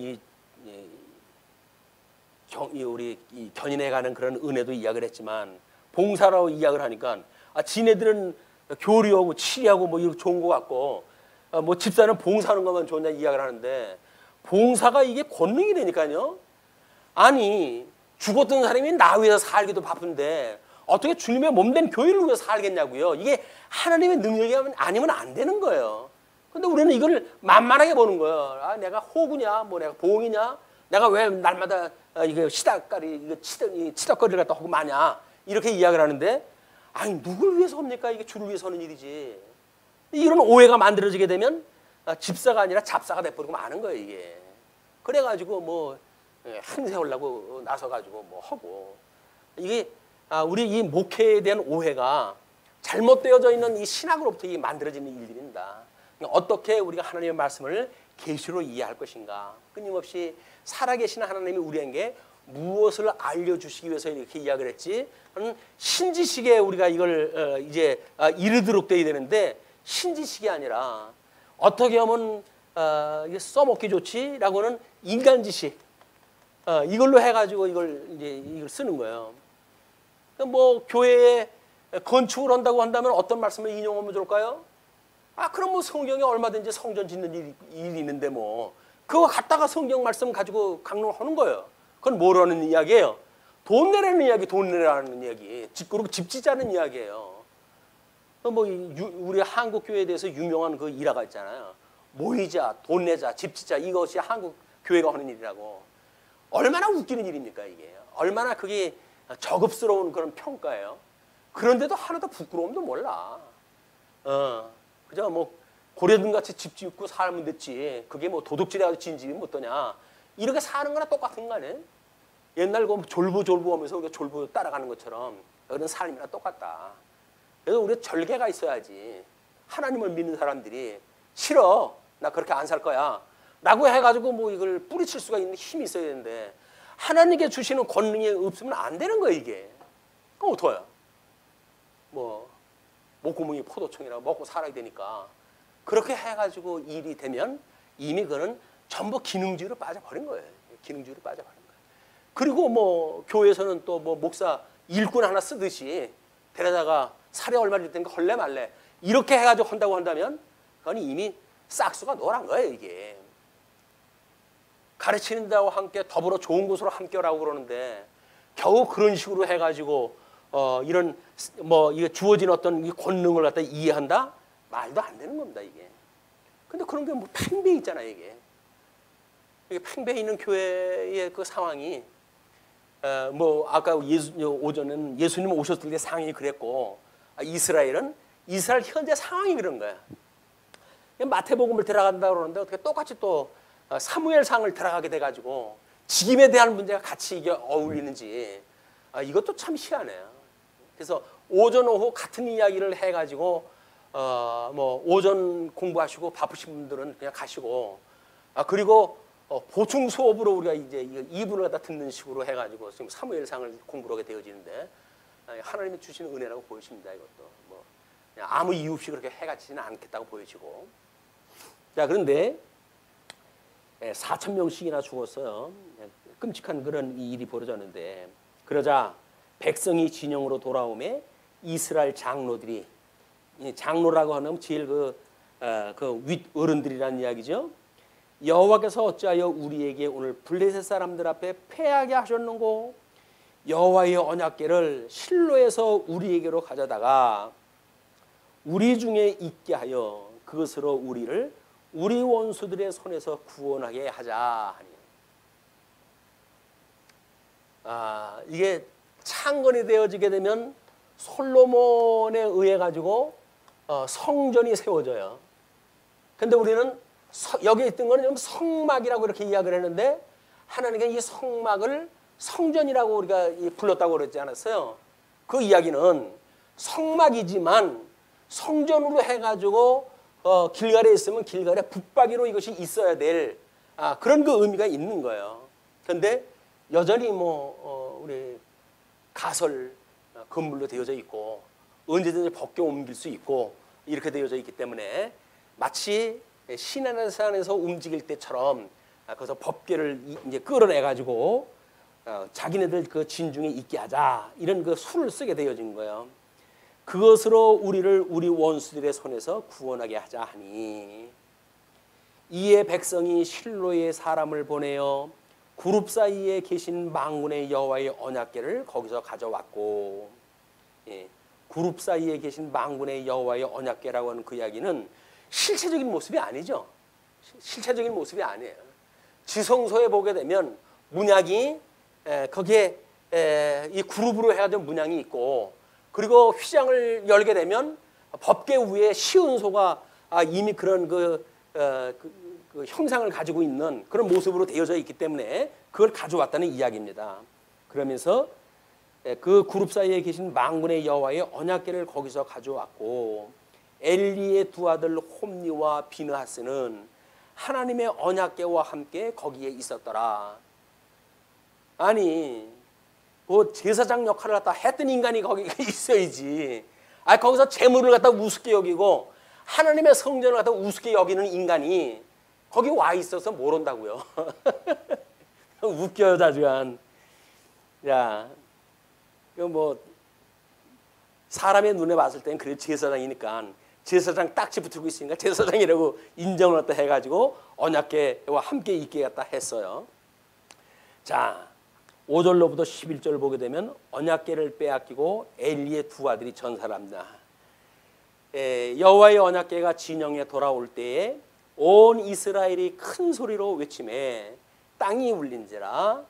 우리 견인해 가는 그런 은혜도 이야기를 했지만 봉사라고 이야기를 하니까 지네들은 교리하고 치리하고 뭐 이렇게 좋은 것 같고 뭐 집사는 봉사하는 것만 좋냐 이야기를 하는데 봉사가 이게 권능이 되니까요. 아니 죽었던 사람이 나 위해서 살기도 바쁜데 어떻게 주님의 몸된 교회를 위해서 살겠냐고요. 이게 하나님의 능력이 아니면 안 되는 거예요. 근데 우리는 이걸 만만하게 보는 거예요. 내가 호구냐, 뭐 내가 봉이냐, 내가 왜 날마다 이거 치덕거리를 갖다 하고 마냐 이렇게 이야기를 하는데 아니 누굴 위해서 합니까? 이게 주를 위해서 하는 일이지. 이런 오해가 만들어지게 되면 집사가 아니라 잡사가 돼버리고 마는 거예요 이게. 그래가지고 뭐 행세하려고 나서가지고 뭐 하고 이게 우리 이 목회에 대한 오해가 잘못되어져 있는 이 신학으로부터 이 만들어지는 일들입니다. 어떻게 우리가 하나님의 말씀을 계시로 이해할 것인가. 끊임없이 살아계신 하나님이 우리에게 무엇을 알려주시기 위해서 이렇게 이야기를 했지. 신지식에 우리가 이걸 이제 이르도록 돼야 되는데 신지식이 아니라 어떻게 하면 이게 써먹기 좋지라고는 인간지식 이걸로 해가지고 이걸 쓰는 거예요. 뭐 교회에 건축을 한다고 한다면 어떤 말씀을 인용하면 좋을까요? 그럼 뭐 성경에 얼마든지 성전 짓는 일이 있는데 뭐 그거 갖다가 성경 말씀 가지고 강론하는 거예요. 그건 뭐라는 이야기예요? 돈 내라는 이야기, 돈 내라는 이야기. 그리고 집 짓자는 이야기예요. 뭐 우리 한국 교회에 대해서 유명한 그 일화가 있잖아요. 모이자, 돈 내자, 집 짓자 이것이 한국 교회가 하는 일이라고. 얼마나 웃기는 일입니까 이게? 얼마나 그게 저급스러운 그런 평가예요. 그런데도 하나도 부끄러움도 몰라. 그저 뭐 고려등같이 집 짓고 살면 됐지. 그게 뭐 도둑질해가지고 지은 집이 어떠냐. 이렇게 사는 거나 똑같은 거 아니에요? 옛날 그 졸부졸부 하면서 우리가 졸부 따라가는 것처럼 이런 삶이나 똑같다. 그래서 우리가 절개가 있어야지. 하나님을 믿는 사람들이 싫어. 나 그렇게 안 살 거야. 라고 해가지고 뭐 이걸 뿌리칠 수가 있는 힘이 있어야 되는데 하나님께 주시는 권능이 없으면 안 되는 거예요 이게. 그럼 어떡해요? 뭐 목구멍이 포도청이라 먹고 살아야 되니까 그렇게 해가지고 일이 되면 이미 그거는 전부 기능주의로 빠져버린 거예요. 기능주의로 빠져버린 거예요. 그리고 뭐 교회에서는 또 뭐 목사 일꾼 하나 쓰듯이 데려다가 살에 얼마 줄 테니까 헐래 말래 이렇게 해가지고 한다고 한다면 그건 이미 싹수가 노란 거예요 이게. 가르치는다고 함께 더불어 좋은 곳으로 함께라고 그러는데 겨우 그런 식으로 해가지고 이런 뭐 이게 주어진 어떤 이 권능을 갖다 이해한다? 말도 안 되는 겁니다 이게. 근데 그런 게 뭐 팽배해 있잖아요 이게. 이게 팽배해 있는 교회의 그 상황이 뭐 아까 오전은 예수님 오셨을 때 상황이 그랬고 이스라엘 현재 상황이 그런 거야. 마태복음을 들어간다 그러는데 어떻게 똑같이 또 사무엘상을 들어가게 돼가지고 직임에 대한 문제가 같이 이게 어울리는지 이것도 참 희한해요. 그래서 오전 오후 같은 이야기를 해가지고 뭐 오전 공부하시고 바쁘신 분들은 그냥 가시고 그리고 보충 수업으로 우리가 이제 2분을 갖다 듣는 식으로 해가지고 지금 사무엘상을 공부를 하게 되어지는데 하나님이 주시는 은혜라고 보여집니다. 이것도 뭐 그냥 아무 이유 없이 그렇게 해가지는 않겠다고 보여지고. 자 그런데 4천 명씩이나 죽었어요. 끔찍한 그런 일이 벌어졌는데, 그러자 백성이 진영으로 돌아오매 이스라엘 장로들이, 장로라고 하면 제일 그 윗어른들이라는 이야기죠. 여호와께서 어찌하여 우리에게 오늘 블레셋 사람들 앞에 패하게 하셨는고, 여호와의 언약궤를 실로에서 우리에게로 가져다가 우리 중에 있게 하여 그것으로 우리를 우리 원수들의 손에서 구원하게 하자 하니. 이게 창건이 되어지게 되면 솔로몬에 의해 가지고 성전이 세워져요. 근데 우리는 여기 있던 거는 성막이라고 이렇게 이야기를 했는데, 하나님께 이 성막을 성전이라고 우리가 불렀다고 그랬지 않았어요? 그 이야기는 성막이지만 성전으로 해가지고 길갈에 있으면 길갈에 붙박이로 이것이 있어야 될 그런 그 의미가 있는 거예요. 그런데 여전히 우리 가설 건물로 되어져 있고 언제든지 벗겨 옮길 수 있고 이렇게 되어져 있기 때문에 마치 시내산에서 움직일 때처럼 거기서 법궤를 이제 끌어내 가지고 자기네들 그 진중에 있게 하자, 이런 그 수를 쓰게 되어진 거예요. 그것으로 우리를 우리 원수들의 손에서 구원하게 하자 하니, 이에 백성이 실로의 사람을 보내어 그룹 사이에 계신 만군의 여호와의 언약궤를 거기서 가져왔고, 그룹 사이에 계신 만군의 여호와의 언약궤라고 하는 그 이야기는 실체적인 모습이 아니죠. 실체적인 모습이 아니에요. 지성소에 보게 되면 문양이 거기에 이 그룹으로 해가지고 문양이 있고, 그리고 휘장을 열게 되면 법궤 위에 시은소가 이미 그런 그 형상을 가지고 있는 그런 모습으로 되어져 있기 때문에 그걸 가져왔다는 이야기입니다. 그러면서 그 그룹 사이에 계신 만군의 여호와의 언약궤를 거기서 가져왔고, 엘리의 두 아들 홈니와 비느하스는 하나님의 언약궤와 함께 거기에 있었더라. 아니, 그 제사장 역할을 갖다 했던 인간이 거기 있어야지. 거기서 재물을 갖다 우습게 여기고 하나님의 성전을 갖다 우습게 여기는 인간이 거기 와 있어서 뭘 한다고요? 웃겨요, 자주한. 야, 사람의 눈에 봤을 땐 그래, 제사장이니까 제사장 딱지 붙들고 있으니까 제사장이라고 인정을 갖다 해가지고 언약궤와 함께 있게 갖다 했어요. 자, 5절로부터 11절 보게 되면 언약궤를 빼앗기고 엘리의 두 아들이 전사합니다. 여호와의 언약궤가 진영에 돌아올 때에 온 이스라엘이 큰 소리로 외치매 땅이 울린지라.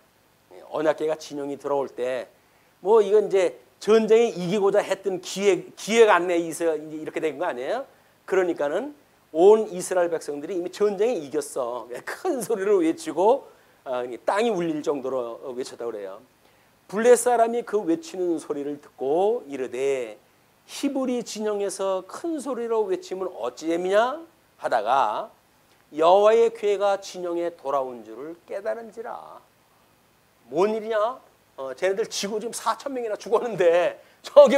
언약궤가 진영이 들어올 때 이건 이제 전쟁에 이기고자 했던 기회가 안 내 있어 이렇게 된 거 아니에요? 그러니까는 온 이스라엘 백성들이 이미 전쟁에 이겼어. 큰 소리로 외치고 땅이 울릴 정도로 외쳤다고 그래요. 블레 사람이 그 외치는 소리를 듣고 이르되 히브리 진영에서 큰 소리로 외치면 어찌됨이냐 하다가 여호와의 궤가 진영에 돌아온 줄을 깨달은지라. 뭔 일이냐? 쟤네들 지고 지금 4천 명이나 죽었는데 저게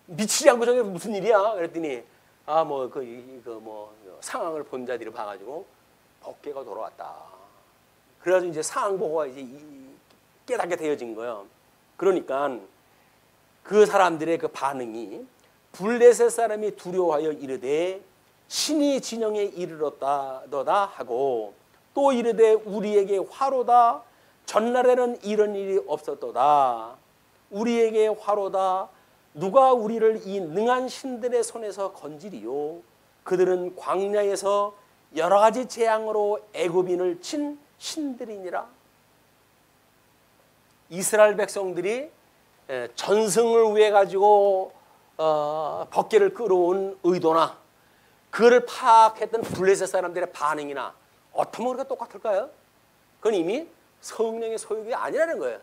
미치지 않고 저게 무슨 일이야? 그랬더니 상황을 본 자들이 봐가지고 법궤가 돌아왔다. 그래가지고 이제 상황 보고 이제 깨닫게 되어진 거예요. 그러니까 그 사람들의 그 반응이 블레셋 사람이 두려워하여 이르되 신이 진영에 이르렀다더다 하고, 또 이르되 우리에게 화로다. 전날에는 이런 일이 없었도다. 우리에게 화로다. 누가 우리를 이 능한 신들의 손에서 건지리요. 그들은 광야에서 여러 가지 재앙으로 애굽인을 친 신들이니라. 이스라엘 백성들이 전승을 위해 가지고 법궤를 끌어온 의도나 그를 파악했던 블레셋 사람들의 반응이나 어떻게 우리가 똑같을까요? 그건 이미 성령의 소욕이 아니라는 거예요.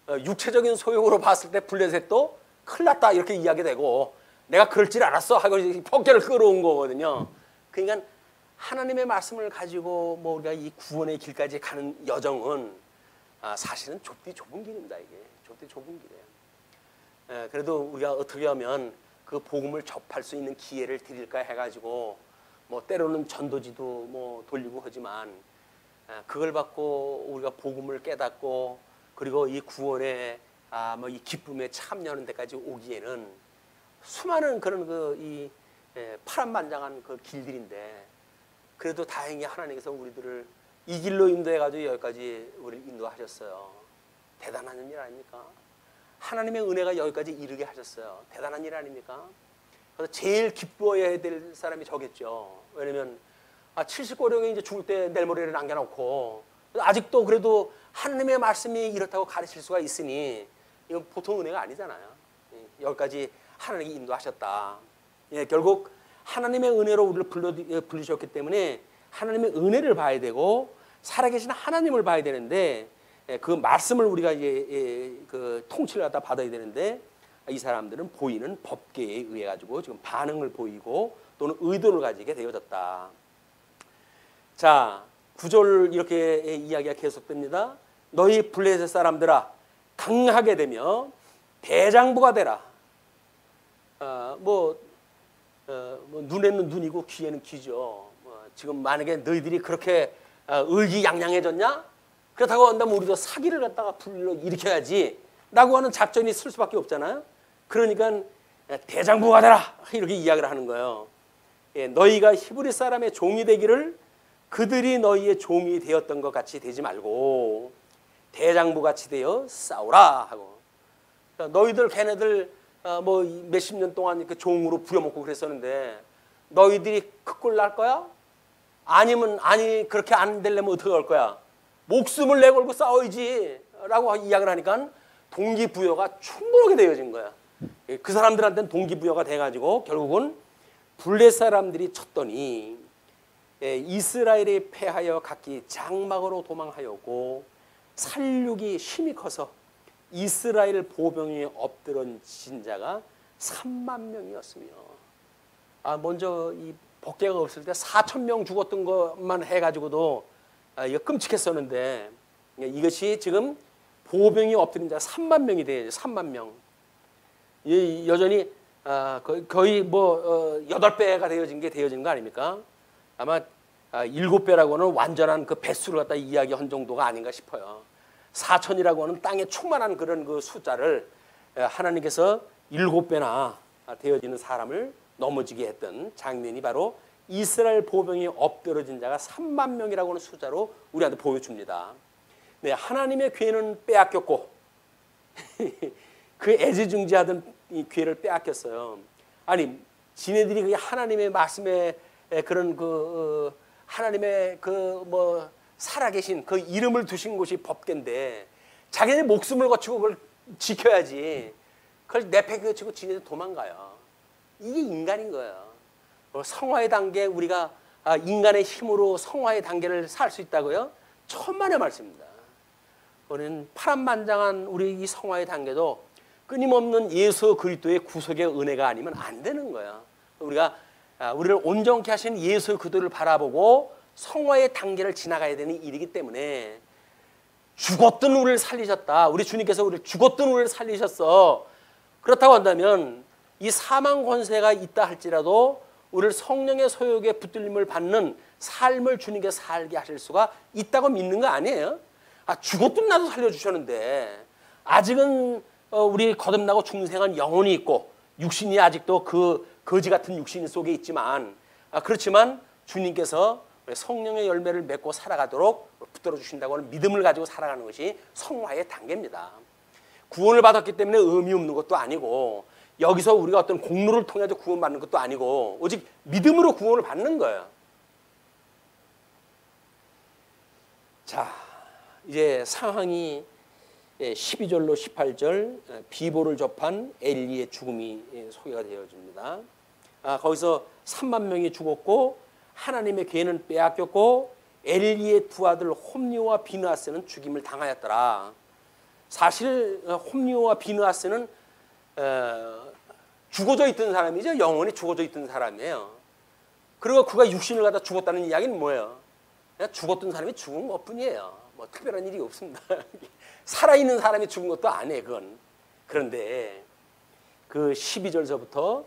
육체적인 소욕으로 봤을 때 블레셋도 큰일 났다 이렇게 이야기되고, 내가 그럴 줄 알았어 하고 법궤를 끌어온 거거든요. 그러니까 하나님의 말씀을 가지고 우리가 이 구원의 길까지 가는 여정은 사실은 좁디 좁은 길입니다. 이게 좁디 좁은 길이에요. 그래도 우리가 어떻게 하면 그 복음을 접할 수 있는 기회를 드릴까 해가지고 때로는 전도지도 돌리고 하지만 그걸 받고 우리가 복음을 깨닫고 그리고 이 구원의 뭐 이 기쁨에 참여하는 데까지 오기에는 수많은 그런 이 파란만장한 그 길들인데 그래도 다행히 하나님께서 우리들을 이 길로 인도해가지고 여기까지 우리를 인도하셨어요. 대단한 일 아닙니까? 하나님의 은혜가 여기까지 이르게 하셨어요. 대단한 일 아닙니까? 그래서 제일 기뻐해야 될 사람이 저겠죠. 왜냐면 70고령이 이제 죽을 때 내일 모레를 남겨놓고 아직도 그래도 하나님의 말씀이 이렇다고 가르칠 수가 있으니 이건 보통 은혜가 아니잖아요. 여기까지 하나님이 인도하셨다. 결국 하나님의 은혜로 우리를 부르셨기 때문에 하나님의 은혜를 봐야 되고 살아계신 하나님을 봐야 되는데 그 말씀을 우리가 이제 그 통치를 갖다 받아야 되는데 이 사람들은 보이는 법계에 의해 가지고 지금 반응을 보이고 또는 의도를 가지게 되어졌다. 자, 9절 이렇게 이야기가 계속됩니다. 너희 블레셋 사람들아 강하게 되며 대장부가 되라. 눈에는 눈이고 귀에는 귀죠. 지금 만약에 너희들이 그렇게 의기양양해졌냐? 그렇다고 한다면 우리도 사기를 갖다가 불러 일으켜야지 라고 하는 작전이 쓸 수밖에 없잖아요. 그러니까 대장부가 되라 이렇게 이야기를 하는 거예요. 너희가 히브리 사람의 종이 되기를 그들이 너희의 종이 되었던 것 같이 되지 말고 대장부같이 되어 싸우라 하고. 너희들 걔네들 뭐 몇십 년 동안 그 종으로 부려먹고 그랬었는데 너희들이 그 꼴 날 거야? 아니면 아니 그렇게 안 되려면 어떻게 할 거야? 목숨을 내걸고 싸워야지 라고 이야기를 하니까 동기부여가 충분하게 되어진 거야. 그 사람들한테는 동기부여가 돼가지고 결국은 블레 사람들이 쳤더니 이스라엘이 패하여 각기 장막으로 도망하였고 살육이 힘이 커서 이스라엘 보병에 엎드러진 자가 3만 명이었으며 먼저 이 복개가 없을 때 4천 명 죽었던 것만 해가지고도 이거 끔찍했었는데 이것이 지금 보병이 엎드린 자가 3만 명이 돼요. 3만 명. 여전히 거의 뭐 8배가 되어진 거 아닙니까? 아마 7배라고는 완전한 그 배수를 갖다 이야기한 정도가 아닌가 싶어요. 4천이라고 하는 땅에 충만한 그런 그 숫자를 하나님께서 7배나 되어지는 사람을 넘어지게 했던 장면이 바로 이스라엘 보병이 엎드러진 자가 3만 명이라고 하는 숫자로 우리한테 보여줍니다. 네, 하나님의 기회는 빼앗겼고 그 애지중지하던 이 기회를 빼앗겼어요. 아니, 지네들이 그 하나님의 말씀에 그런 하나님의 뭐 살아계신 그 이름을 두신 곳이 법궤인데 자기네 목숨을 거치고 그걸 지켜야지. 그걸 내팽개치고 지네들 도망가요. 이게 인간인 거예요. 성화의 단계 우리가 인간의 힘으로 성화의 단계를 살 수 있다고요? 천만의 말씀입니다. 우리는 파란만장한 우리 이 성화의 단계도 끊임없는 예수 그리스도의 구속의 은혜가 아니면 안 되는 거예요. 우리가 우리를 온전케 하신 예수 그리스도를 바라보고 성화의 단계를 지나가야 되는 일이기 때문에 죽었던 우리를 살리셨다. 우리 주님께서 우리를 죽었던 우리를 살리셨어. 그렇다고 한다면 이 사망 권세가 있다 할지라도 우리를 성령의 소욕에 붙들림을 받는 삶을 주님께서 살게 하실 수가 있다고 믿는 거 아니에요? 죽었던 나도 살려주셨는데 아직은 우리 거듭나고 중생한 영혼이 있고 육신이 아직도 그 거지 같은 육신 속에 있지만 그렇지만 주님께서 성령의 열매를 맺고 살아가도록 붙들어 주신다고 하는 믿음을 가지고 살아가는 것이 성화의 단계입니다. 구원을 받았기 때문에 의미 없는 것도 아니고 여기서 우리가 어떤 공로를 통해서 구원받는 것도 아니고 오직 믿음으로 구원을 받는 거예요. 자, 이제 상황이 12절로 18절 비보를 접한 엘리의 죽음이 소개가 되어집니다. 거기서 3만 명이 죽었고 하나님의 괴는 빼앗겼고 엘리의 두 아들 홈리오와 비느하스는 죽임을 당하였더라. 사실 홈리오와 비느하스는 죽어져 있던 사람이죠. 영원히 죽어져 있던 사람이에요. 그리고 그가 육신을 갖다 죽었다는 이야기는 뭐예요? 그냥 죽었던 사람이 죽은 것뿐이에요. 뭐 특별한 일이 없습니다. 살아있는 사람이 죽은 것도 아니에요. 그건. 그런데 그 12절서부터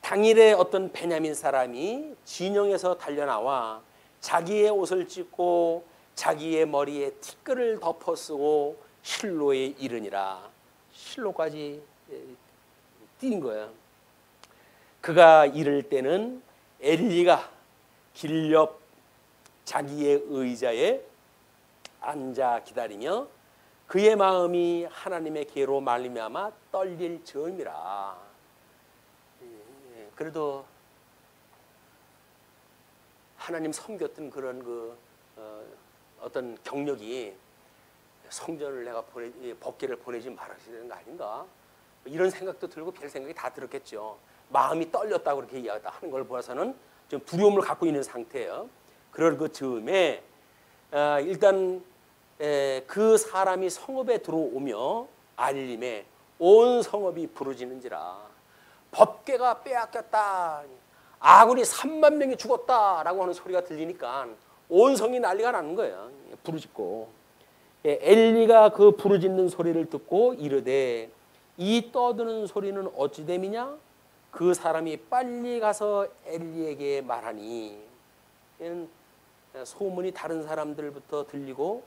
당일에 어떤 베냐민 사람이 진영에서 달려나와 자기의 옷을 찢고 자기의 머리에 티끌을 덮어쓰고 실로에 이르니라. 실로까지 뛴 거예요. 그가 이를 때는 엘리가 길 옆 자기의 의자에 앉아 기다리며 그의 마음이 하나님의 계로 말미암아 떨릴 즈음이라. 그래도 하나님 섬겼던 그런 어떤 경력이 성전을 내가 법궤를 보내지 말아야 되는 거 아닌가? 이런 생각도 들고 별 생각이 다 들었겠죠. 마음이 떨렸다고 그렇게 이야기하는 걸 보아서는 좀 두려움을 갖고 있는 상태예요. 그럴 그 즈음에 일단 그 사람이 성읍에 들어오며 알림에 온 성읍이 부르짖는지라. 법궤가 빼앗겼다. 아군이 3만 명이 죽었다라고 하는 소리가 들리니까 온 성이 난리가 나는 거예요. 부르짖고. 엘리가 그 부르짖는 소리를 듣고 이르되 이 떠드는 소리는 어찌 됨이냐? 그 사람이 빨리 가서 엘리에게 말하니. 얘는 소문이 다른 사람들부터 들리고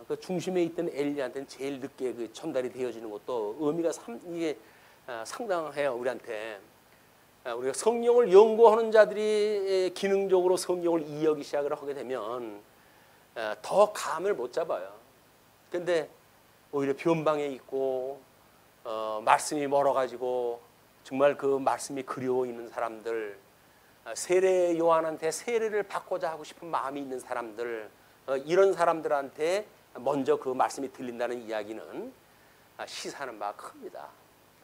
그 중심에 있던 엘리한테는 제일 늦게 그 전달이 되어지는 것도 의미가 이게 상당해요. 우리한테. 우리가 성경을 연구하는 자들이 기능적으로 성경을 이해하기 시작을 하게 되면 더 감을 못 잡아요. 근데 오히려 변방에 있고 말씀이 멀어가지고 정말 그 말씀이 그리워 있는 사람들, 세례 요한한테 세례를 받고자 하고 싶은 마음이 있는 사람들, 이런 사람들한테 먼저 그 말씀이 들린다는 이야기는 시사하는 바가 큽니다.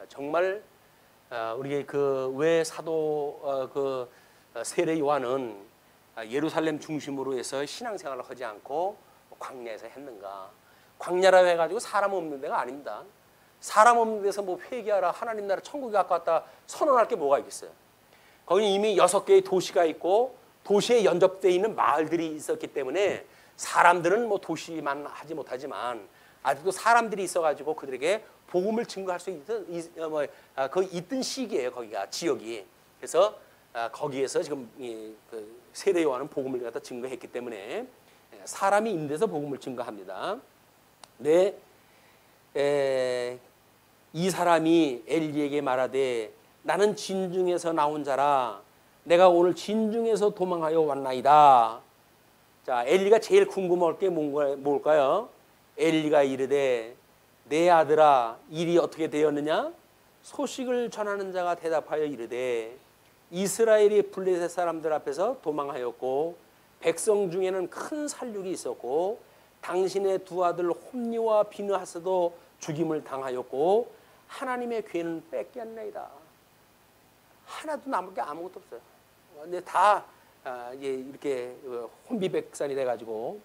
정말 우리 그 왜 사도 그 세례 요한은 예루살렘 중심으로 해서 신앙생활을 하지 않고 광야에서 했는가? 광야라고 해가지고 사람 없는 데가 아닙니다. 사람 없는 데서 뭐 회개하라, 하나님 나라 천국에 가까웠다 선언할 게 뭐가 있겠어요? 거기 이미 6개의 도시가 있고 도시에 연접되어 있는 마을들이 있었기 때문에 사람들은 뭐 도시만 하지 못하지만 아직도 사람들이 있어가지고 그들에게 복음을 증거할 수 있던 시기예요. 거기가 지역이. 그래서 거기에서 지금 그 세례 요한은 복음을 갖다 증거했기 때문에 사람이 있는 데서 복음을 증거합니다. 네, 이 사람이 엘리에게 말하되 나는 진중에서 나온 자라 내가 오늘 진중에서 도망하여 왔나이다. 자, 엘리가 제일 궁금할 게 뭘까요? 엘리가 이르되 내 아들아 일이 어떻게 되었느냐? 소식을 전하는 자가 대답하여 이르되 이스라엘이 블레셋 사람들 앞에서 도망하였고 백성 중에는 큰 살육이 있었고 당신의 두 아들 홈니와 비느하스도 죽임을 당하였고 하나님의 괴는 뺏겼나이다. 하나도 남을 게 아무것도 없어요. 근데 다 이렇게 혼비백산이 돼가지고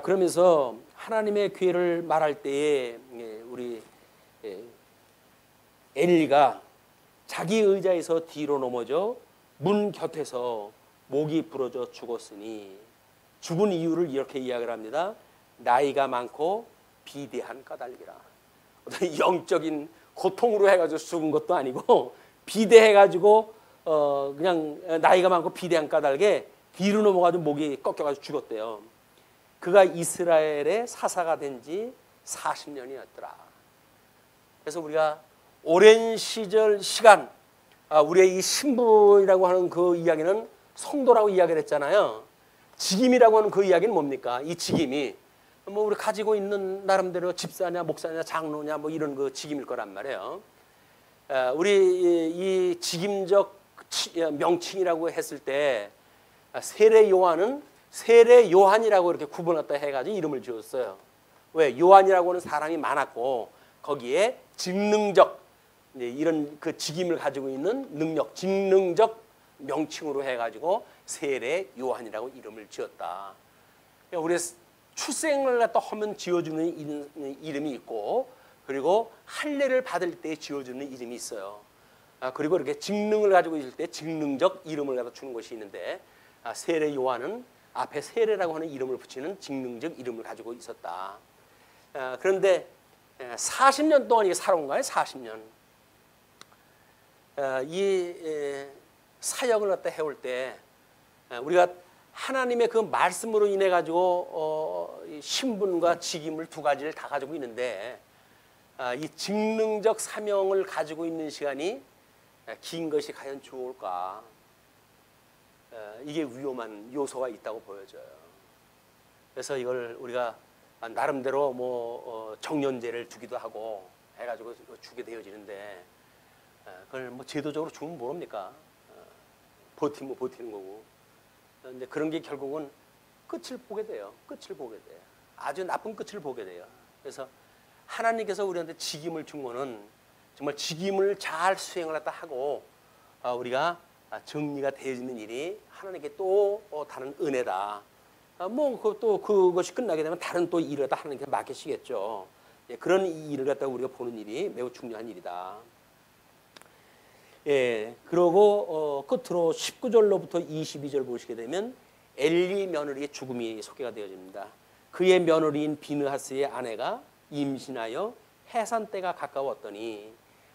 그러면서 하나님의 괴를 말할 때에 우리 엘리가 자기 의자에서 뒤로 넘어져 문 곁에서 목이 부러져 죽었으니 죽은 이유를 이렇게 이야기를 합니다. 나이가 많고 비대한 까닭이라. 어떤 영적인 고통으로 해가지고 죽은 것도 아니고 비대해가지고 그냥 나이가 많고 비대한 까닭에 뒤로 넘어가지고 목이 꺾여가지고 죽었대요. 그가 이스라엘의 사사가 된 지 40년이었더라. 그래서 우리가 오랜 시간 우리의 이 신분이라고 하는 그 이야기는 성도라고 이야기를 했잖아요. 직임이라고 하는 그 이야기는 뭡니까? 이 직임이 뭐 우리 가지고 있는 나름대로 집사냐 목사냐 장로냐 뭐 이런 그 직임일 거란 말이에요. 우리 이 직임적 명칭이라고 했을 때 세례 요한은 세례 요한이라고 이렇게 구분했다 해가지고 이름을 지었어요. 왜? 요한이라고 하는 사람이 많았고 거기에 직능적 이런 그 직임을 가지고 있는 능력, 직능적 명칭으로 해가지고 세례 요한이라고 이름을 지었다. 우리 출생을 갖다 하면 지어주는 이름이 있고 그리고 할례를 받을 때 지어주는 이름이 있어요. 그리고 이렇게 직능을 가지고 있을 때 직능적 이름을 갖다 주는 것이 있는데 세례 요한은 앞에 세례라고 하는 이름을 붙이는 직능적 이름을 가지고 있었다. 그런데 40년 동안 이게 살아온 거예요. 40년. 이 사역을 갖다 해올 때 우리가 하나님의 그 말씀으로 인해 가지고 신분과 직임을 두 가지를 다 가지고 있는데 이 직능적 사명을 가지고 있는 시간이 긴 것이 과연 좋을까? 이게 위험한 요소가 있다고 보여져요. 그래서 이걸 우리가 나름대로 뭐 정년제를 주기도 하고 해가지고 주게 되어지는데 그걸 뭐 제도적으로 주면 모릅니까? 버티면 버티는 거고. 근데 그런 게 결국은 끝을 보게 돼요. 끝을 보게 돼요. 아주 나쁜 끝을 보게 돼요. 그래서 하나님께서 우리한테 직임을 준 거는 정말 직임을 잘 수행을 했다 하고 우리가 정리가 되어지는 일이 하나님께 또 다른 은혜다. 또 그것이 끝나게 되면 다른 또 일을 갖다 하나님께 맡기시겠죠. 예, 그런 일을 갖다 우리가 보는 일이 매우 중요한 일이다. 예, 그러고 끝으로 19절로부터 22절 보시게 되면 엘리 며느리의 죽음이 소개가 되어집니다. 그의 며느리인 비느하스의 아내가 임신하여 해산 때가 가까웠더니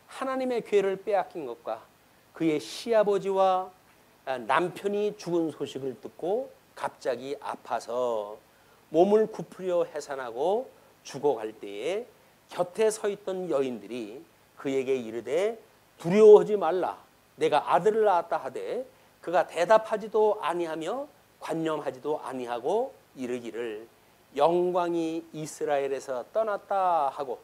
하나님의 괴를 빼앗긴 것과 그의 시아버지와 남편이 죽은 소식을 듣고 갑자기 아파서 몸을 굽으려 해산하고 죽어갈 때에 곁에 서 있던 여인들이 그에게 이르되 두려워하지 말라. 내가 아들을 낳았다 하되 그가 대답하지도 아니하며 관념하지도 아니하고 이르기를 영광이 이스라엘에서 떠났다 하고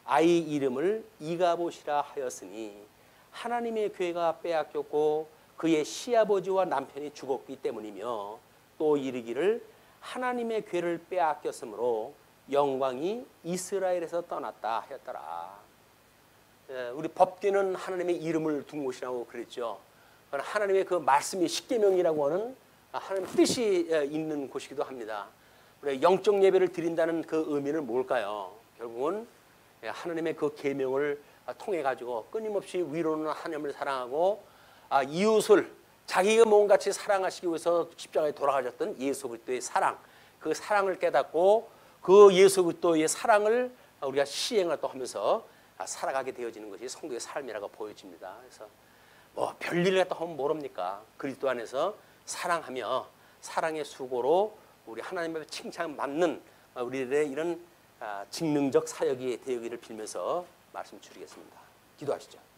아이 이름을 이가봇이라 하였으니 하나님의 괴가 빼앗겼고 그의 시아버지와 남편이 죽었기 때문이며 또 이르기를 하나님의 괴를 빼앗겼으므로 영광이 이스라엘에서 떠났다 하였더라. 우리 법궤는 하나님의 이름을 둔 곳이라고 그랬죠. 하나님의 그 말씀이 십계명이라고 하는 하나님의 뜻이 있는 곳이기도 합니다. 우리 영적 예배를 드린다는 그 의미는 뭘까요? 결국은 하나님의 그 계명을 통해 가지고 끊임없이 위로는 하나님을 사랑하고 이웃을 자기가 몸같이 사랑하시기 위해서 십자가에 돌아가셨던 예수 그리스도의 사랑, 그 사랑을 깨닫고 그 예수 그리스도의 사랑을 우리가 시행을 또 하면서 살아가게 되어지는 것이 성도의 삶이라고 보여집니다. 그래서 뭐 별일을 갖다 하면 모릅니까? 그리스도 안에서 사랑하며 사랑의 수고로 우리 하나님의 칭찬 받는 우리들의 이런 직능적 사역이 되기를 빌면서 말씀 드리겠습니다. 기도하시죠.